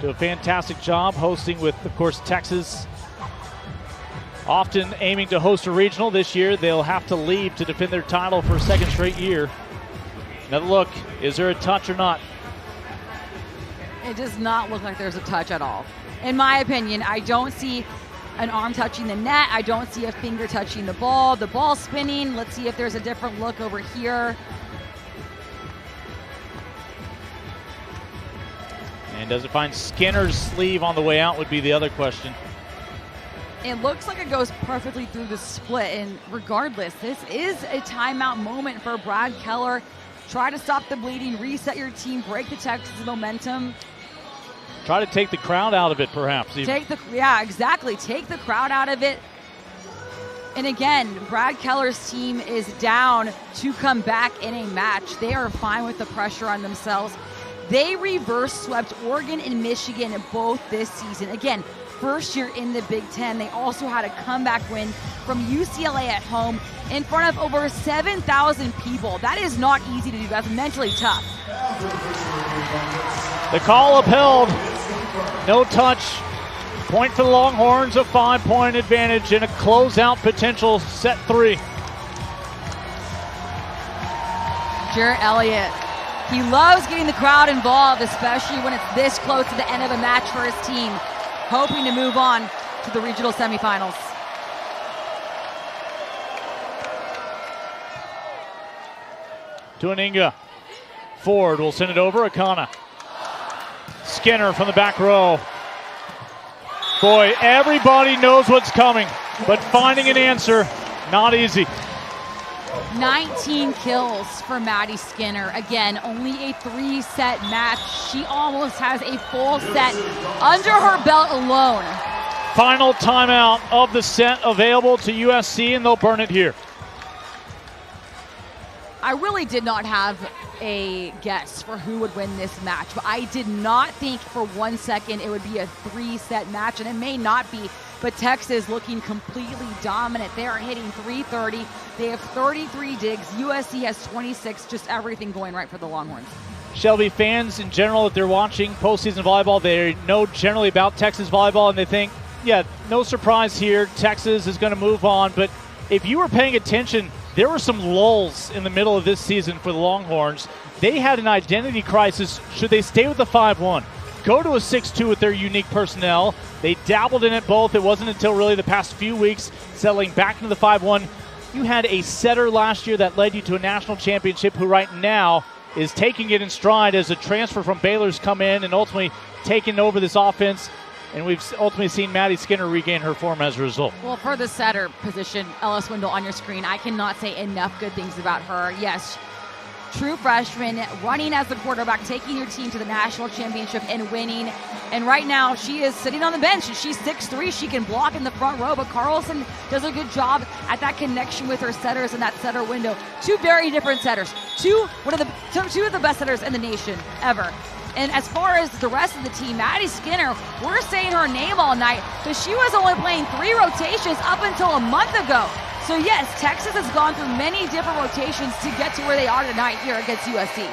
Speaker 1: do a fantastic job hosting with, of course, Texas. Often aiming to host a regional. This year, they'll have to leave to defend their title for a second straight year. Another look, is there a touch or not?
Speaker 2: It does not look like there's a touch at all. In my opinion, I don't see an arm touching the net. I don't see a finger touching the ball. The ball spinning. Let's see if there's a different look over here.
Speaker 1: And does it find Skinner's sleeve on the way out would be the other question.
Speaker 2: It looks like it goes perfectly through the split. And regardless, this is a timeout moment for Brad Keller. Try to stop the bleeding, reset your team, break the Texas momentum.
Speaker 1: Try to take the crowd out of it, perhaps.
Speaker 2: Yeah, exactly. Take the crowd out of it. And again, Brad Keller's team is down to come back in a match. They are fine with the pressure on themselves. They reverse swept Oregon and Michigan both this season. Again, first year in the Big Ten. They also had a comeback win from UCLA at home in front of over 7,000 people. That is not easy to do. That's mentally tough.
Speaker 1: The call upheld. No touch. Point for the Longhorns, a 5-point advantage and a closeout potential set 3.
Speaker 2: Jarrett Elliott. He loves getting the crowd involved, especially when it's this close to the end of a match for his team. Hoping to move on to the regional semifinals.
Speaker 1: Tuaninga. Ford will send it over. Akana. Skinner from the back row. Boy, everybody knows what's coming, but finding an answer, not easy.
Speaker 2: 19 kills for Maddie Skinner. Again, only a 3-set match. She almost has a full set under her belt alone.
Speaker 1: Final timeout of the set available to USC, and they'll burn it here.
Speaker 2: I really did not have a guess for who would win this match, but I did not think for 1 second it would be a 3-set match, and it may not be. But Texas looking completely dominant. They are hitting 330. They have 33 digs. USC has 26. Just everything going right for the Longhorns.
Speaker 1: Shelby, fans in general, if they're watching postseason volleyball, they know generally about Texas volleyball, and they think, yeah, no surprise here. Texas is going to move on. But if you were paying attention, there were some lulls in the middle of this season for the Longhorns. They had an identity crisis. Should they stay with the 5-1? Go to a 6-2 with their unique personnel. They dabbled in it both. It wasn't until really the past few weeks settling back into the 5-1. You had a setter last year that led you to a national championship who right now is taking it in stride as a transfer from Baylor's come in and ultimately taking over this offense. and we've ultimately seen Maddie Skinner regain her form as a result.
Speaker 2: Well, for the setter position, Ella Swindle on your screen, I cannot say enough good things about her. Yes, true freshman, running as the quarterback, taking your team to the national championship and winning. And right now, she is sitting on the bench. She's 6'3". She can block in the front row, but Carlson does a good job at that connection with her setters in that setter window. Two very different setters. Two of the best setters in the nation ever. And as far as the rest of the team, Maddie Skinner, we're saying her name all night, but she was only playing 3 rotations up until a month ago. So yes, Texas has gone through many different rotations to get to where they are tonight here against USC.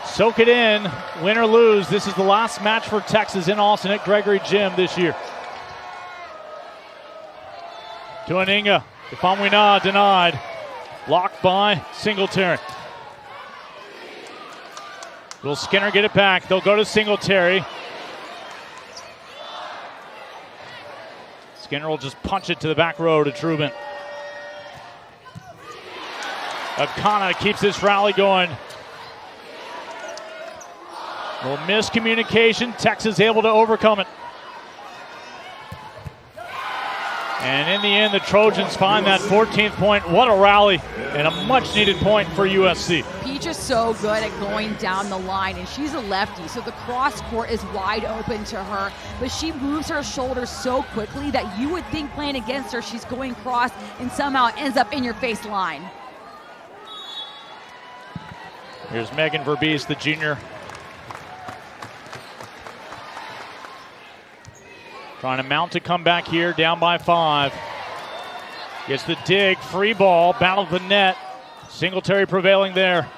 Speaker 1: Soak it in, win or lose. This is the last match for Texas in Austin at Gregory Gym this year. Tuaninga, Ifamwina denied. Blocked by Singletary. Will Skinner get it back? They'll go to Singletary. Skinner will just punch it to the back row to Trubin. Akana keeps this rally going. A little miscommunication. Texas able to overcome it. And in the end, the Trojans find that 14th point. What a rally and a much-needed point for USC.
Speaker 2: Peach is so good at going down the line, and she's a lefty, so the cross court is wide open to her. But she moves her shoulders so quickly that you would think playing against her, she's going cross and somehow ends up in your face line.
Speaker 1: Here's Megan Verbees, the junior. Trying to mount a comeback here, down by 5. Gets the dig, free ball, battle the net. Singletary prevailing there.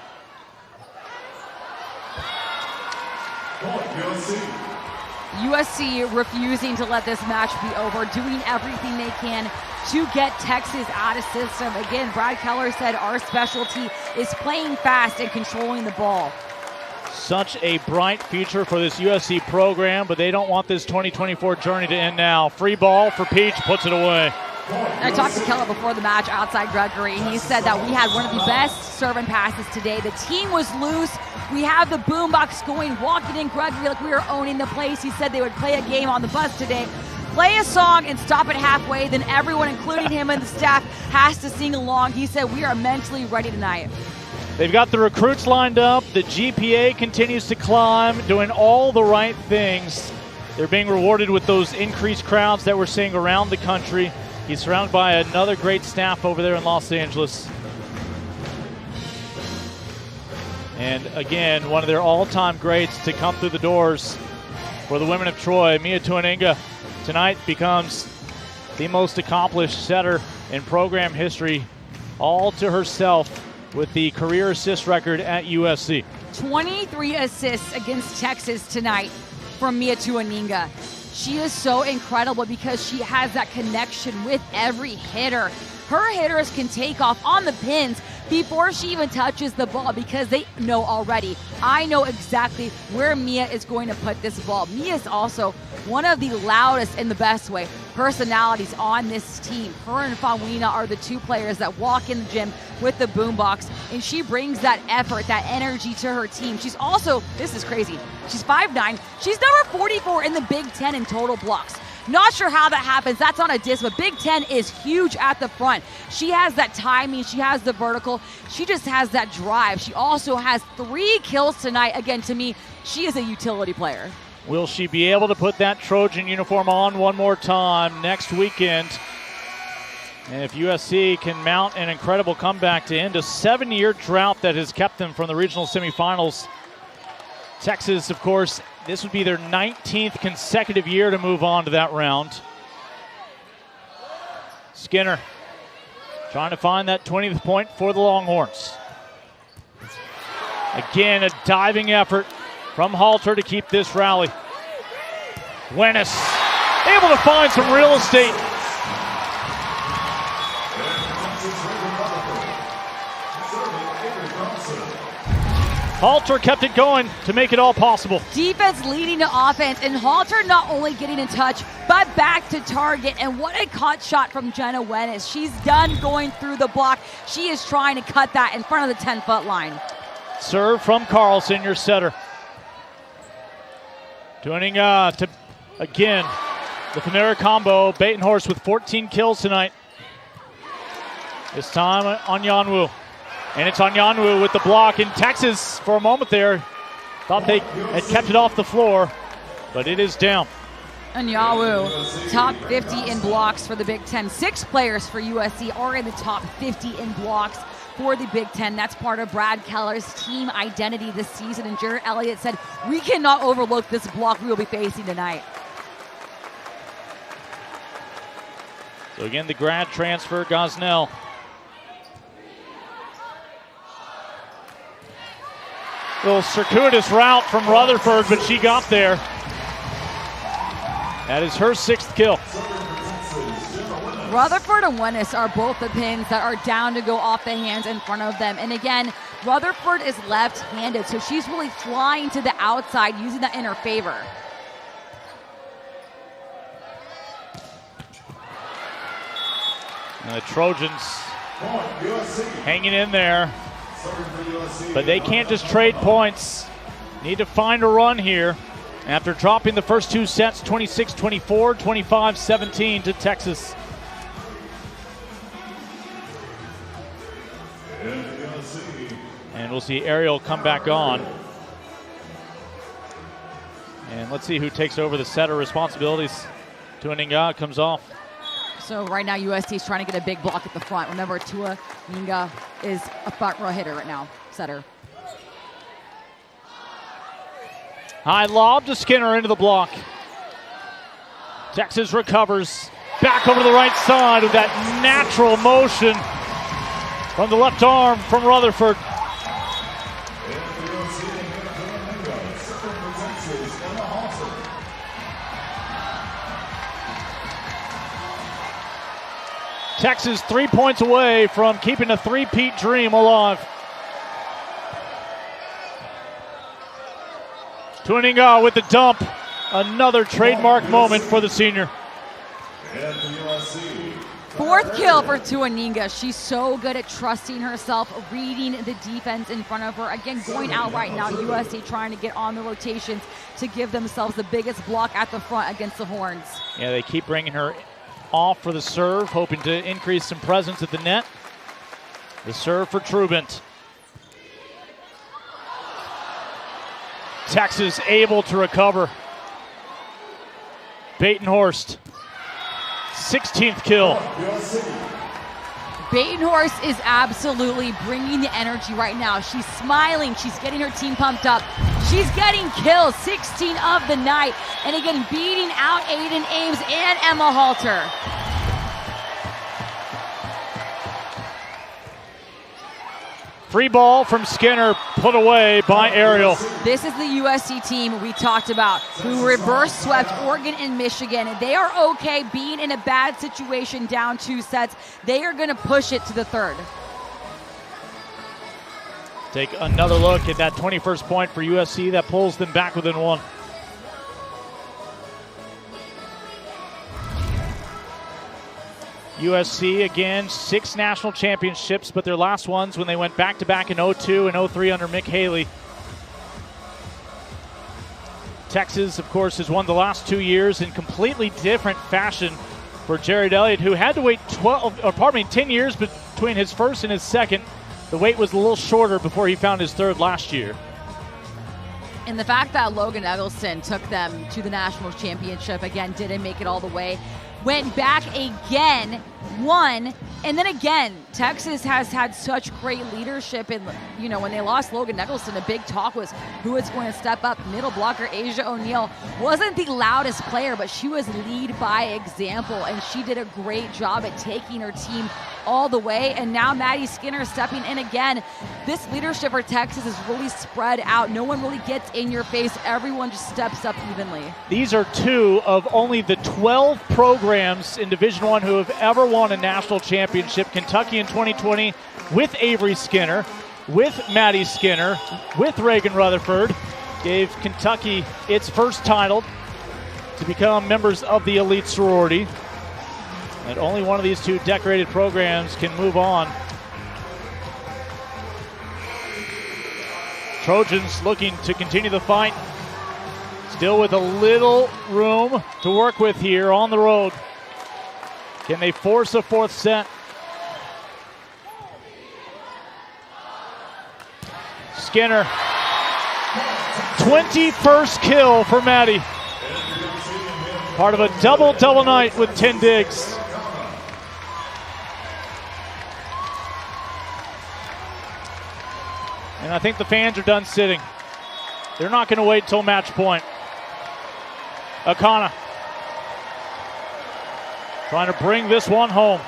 Speaker 2: USC refusing to let this match be over, doing everything they can to get Texas out of system. Again, Brad Keller said our specialty is playing fast and controlling the ball.
Speaker 1: Such a bright future for this USC program, but they don't want this 2024 journey to end now. Free ball for Peach, puts it away.
Speaker 2: I talked to Keller before the match outside Gregory, and he said that we had one of the best serve and passes today. The team was loose. We have the boombox going, walking in Gregory like we were owning the place. He said they would play a game on the bus today, play a song and stop it halfway. Then everyone, including him and the staff, has to sing along. He said we are mentally ready tonight.
Speaker 1: They've got the recruits lined up. The GPA continues to climb, doing all the right things. They're being rewarded with those increased crowds that we're seeing around the country. He's surrounded by another great staff over there in Los Angeles. And again, one of their all-time greats to come through the doors for the women of Troy. Mia Tuaninga tonight becomes the most accomplished setter in program history, all to herself, with the career assist record at USC. 23
Speaker 2: assists against Texas tonight from Mia Tuaninga. She is so incredible because she has that connection with every hitter. Her hitters can take off on the pins before she even touches the ball because they know already. I know exactly where Mia is going to put this ball. Mia is also one of the loudest in the best way personalities on this team. Her and Fawina are the two players that walk in the gym with the boombox, and she brings that effort, that energy to her team. She's also, this is crazy, she's 5'9". She's number 44 in the Big Ten in total blocks. Not sure how that happens. That's on a disc, but Big Ten is huge at the front. She has that timing. She has the vertical. She just has that drive. She also has 3 kills tonight. Again, to me, she is a utility player.
Speaker 1: Will she be able to put that Trojan uniform on one more time next weekend? And if USC can mount an incredible comeback to end a 7-year drought that has kept them from the regional semifinals, Texas, of course, this would be their 19th consecutive year to move on to that round. Skinner trying to find that 20th point for the Longhorns. Again, a diving effort from Halter to keep this rally. Wenis able to find some real estate. Halter kept it going to make it all possible.
Speaker 2: Defense leading to offense, and Halter not only getting in touch, but back to target. And what a cut shot from Jenna Wenis. She's done going through the block. She is trying to cut that in front of the 10-foot line.
Speaker 1: Serve from Carlson, your setter. Joining to again the familiar combo, Batenhorst with 14 kills tonight. This time on Yanwu. And it's on Yanwu with the block. In Texas, for a moment there, thought they had kept it off the floor, but it is down.
Speaker 2: And Yanwu, top 50 in blocks for the Big Ten. 6 players for USC are in the top 50 in blocks for the Big Ten. That's part of Brad Keller's team identity this season. And Jarrett Elliott said, we cannot overlook this block we will be facing tonight.
Speaker 1: So again, the grad transfer, Gosnell. Little circuitous route from Rutherford, but she got there. That is her 6th kill.
Speaker 2: Rutherford and Wennis are both the pins that are down to go off the hands in front of them. And again, Rutherford is left-handed, so she's really flying to the outside, using that in her favor.
Speaker 1: And the Trojans hanging in there, but they can't just trade points. Need to find a run here after dropping the first 2 sets, 26-24, 25-17 to Texas. And we'll see Ariel come back on. And let's see who takes over the setter responsibilities. Tuaninga comes off.
Speaker 2: So right now USC is trying to get a big block at the front. Remember, Tuaninga is a front row hitter right now, setter.
Speaker 1: High lob to Skinner into the block. Texas recovers. Back over to the right side with that natural motion from the left arm from Rutherford. Texas 3 points away from keeping a three-peat dream alive. Tuaninga with the dump. Another trademark moment for the senior.
Speaker 2: 4th kill for Tuaninga. She's so good at trusting herself, reading the defense in front of her. Again, going out right now, USC trying to get on the rotations to give themselves the biggest block at the front against the Horns.
Speaker 1: Yeah, they keep bringing her off for the serve, hoping to increase some presence at the net. The serve for Trubent. Texas able to recover. Batenhorst, 16th kill.
Speaker 2: Batenhorst is absolutely bringing the energy right now. She's smiling. She's getting her team pumped up. She's getting kills, 16 of the night. And again, beating out Aiden Ames and Emma Halter.
Speaker 1: Free ball from Skinner, put away by Ariel.
Speaker 2: This is the USC team we talked about, who reverse swept Oregon and Michigan. They are okay being in a bad situation down 2 sets. They are going to push it to the 3rd.
Speaker 1: Take another look at that 21st point for USC. That pulls them back within 1. USC, again, 6 national championships, but their last ones when they went back-to-back in 02 and 03 under Mick Haley. Texas, of course, has won the last 2 years in completely different fashion for Jared Elliott, who had to wait 10 years between his first and his second. The wait was a little shorter before he found his 3rd last year.
Speaker 2: And the fact that Logan Eggleston took them to the national championship, again, didn't make it all the way. Went back again, won, and then again, Texas has had such great leadership. And, you know, when they lost Logan Eggleston, a big talk was who was going to step up. Middle blocker Asia O'Neal wasn't the loudest player, but she was lead by example, and she did a great job at taking her team all the way. And now Maddie Skinner stepping in again. This leadership for Texas is really spread out. No one really gets in your face. Everyone just steps up evenly.
Speaker 1: These are 2 of only the 12 programs in Division I who have ever won a national championship. Kentucky in 2020 with Avery Skinner, with Maddie Skinner, with Reagan Rutherford, gave Kentucky its first title to become members of the elite sorority. And only one of these 2 decorated programs can move on. Trojans looking to continue the fight. Still with a little room to work with here on the road. Can they force a fourth set? Skinner. 21st kill for Maddie. Part of a double-double night with 10 digs. And I think the fans are done sitting. They're not going to wait till match point. Akana trying to bring this one home.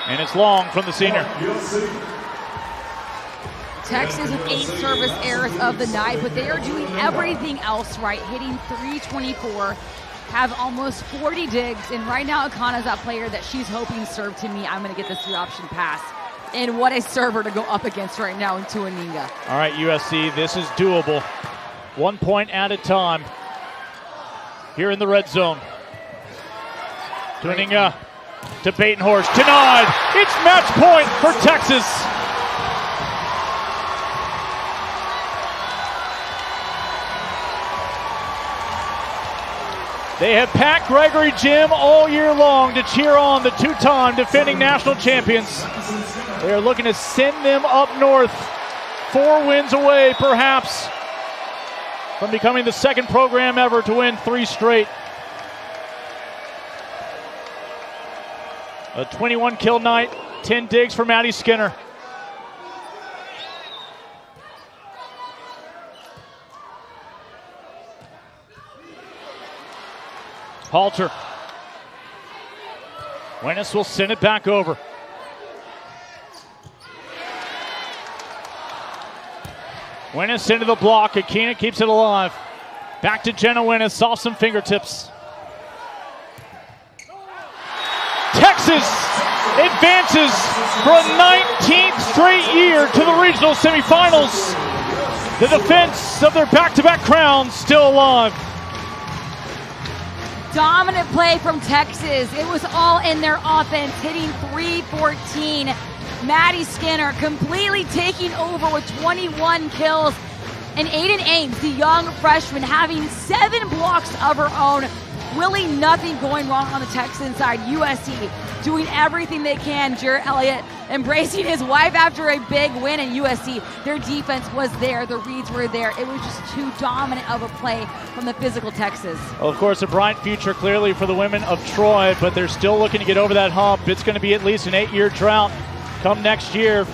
Speaker 1: And it's long from the senior.
Speaker 2: Texas with 8 service errors of the night, but they are doing everything else right, hitting 324, have almost 40 digs, and right now Akana's that player that she's hoping serve to me. I'm going to get this 3-option pass. And what a server to go up against right now in Tuaninga.
Speaker 1: All right, USC, this is doable. 1 point at a time here in the red zone. Tuaninga to Batenhorst, denied. It's match point for Texas. They have Pat Gregory Gym all year long to cheer on the two-time defending national champions. They are looking to send them up north, 4 wins away perhaps from becoming the second program ever to win 3 straight. A 21-kill night, 10 digs for Maddie Skinner. Halter. Wennis will send it back over. Wennis into the block. Akina keeps it alive. Back to Jenna Wennis, off some fingertips. Texas advances for a 19th straight year to the regional semifinals. The defense of their back-to-back crowns still alive.
Speaker 2: Dominant play from Texas. It was all in their offense, hitting 314. Maddie Skinner completely taking over with 21 kills. And Aiden Ames, the young freshman, having 7 blocks of her own. Really nothing going wrong on the Texan side. USC doing everything they can. Jarrett Elliott embracing his wife after a big win in USC. Their defense was there. The reads were there. It was just too dominant of a play from the physical Texas.
Speaker 1: Well, of course, a bright future clearly for the women of Troy, but they're still looking to get over that hump. It's going to be at least an 8-year drought come next year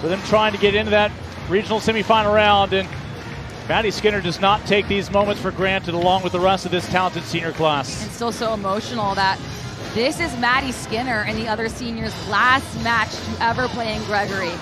Speaker 1: for them trying to get into that regional semifinal round. And Maddie Skinner does not take these moments for granted, along with the rest of this talented senior class.
Speaker 2: And still so emotional that this is Maddie Skinner and the other seniors' last match to ever play in Gregory.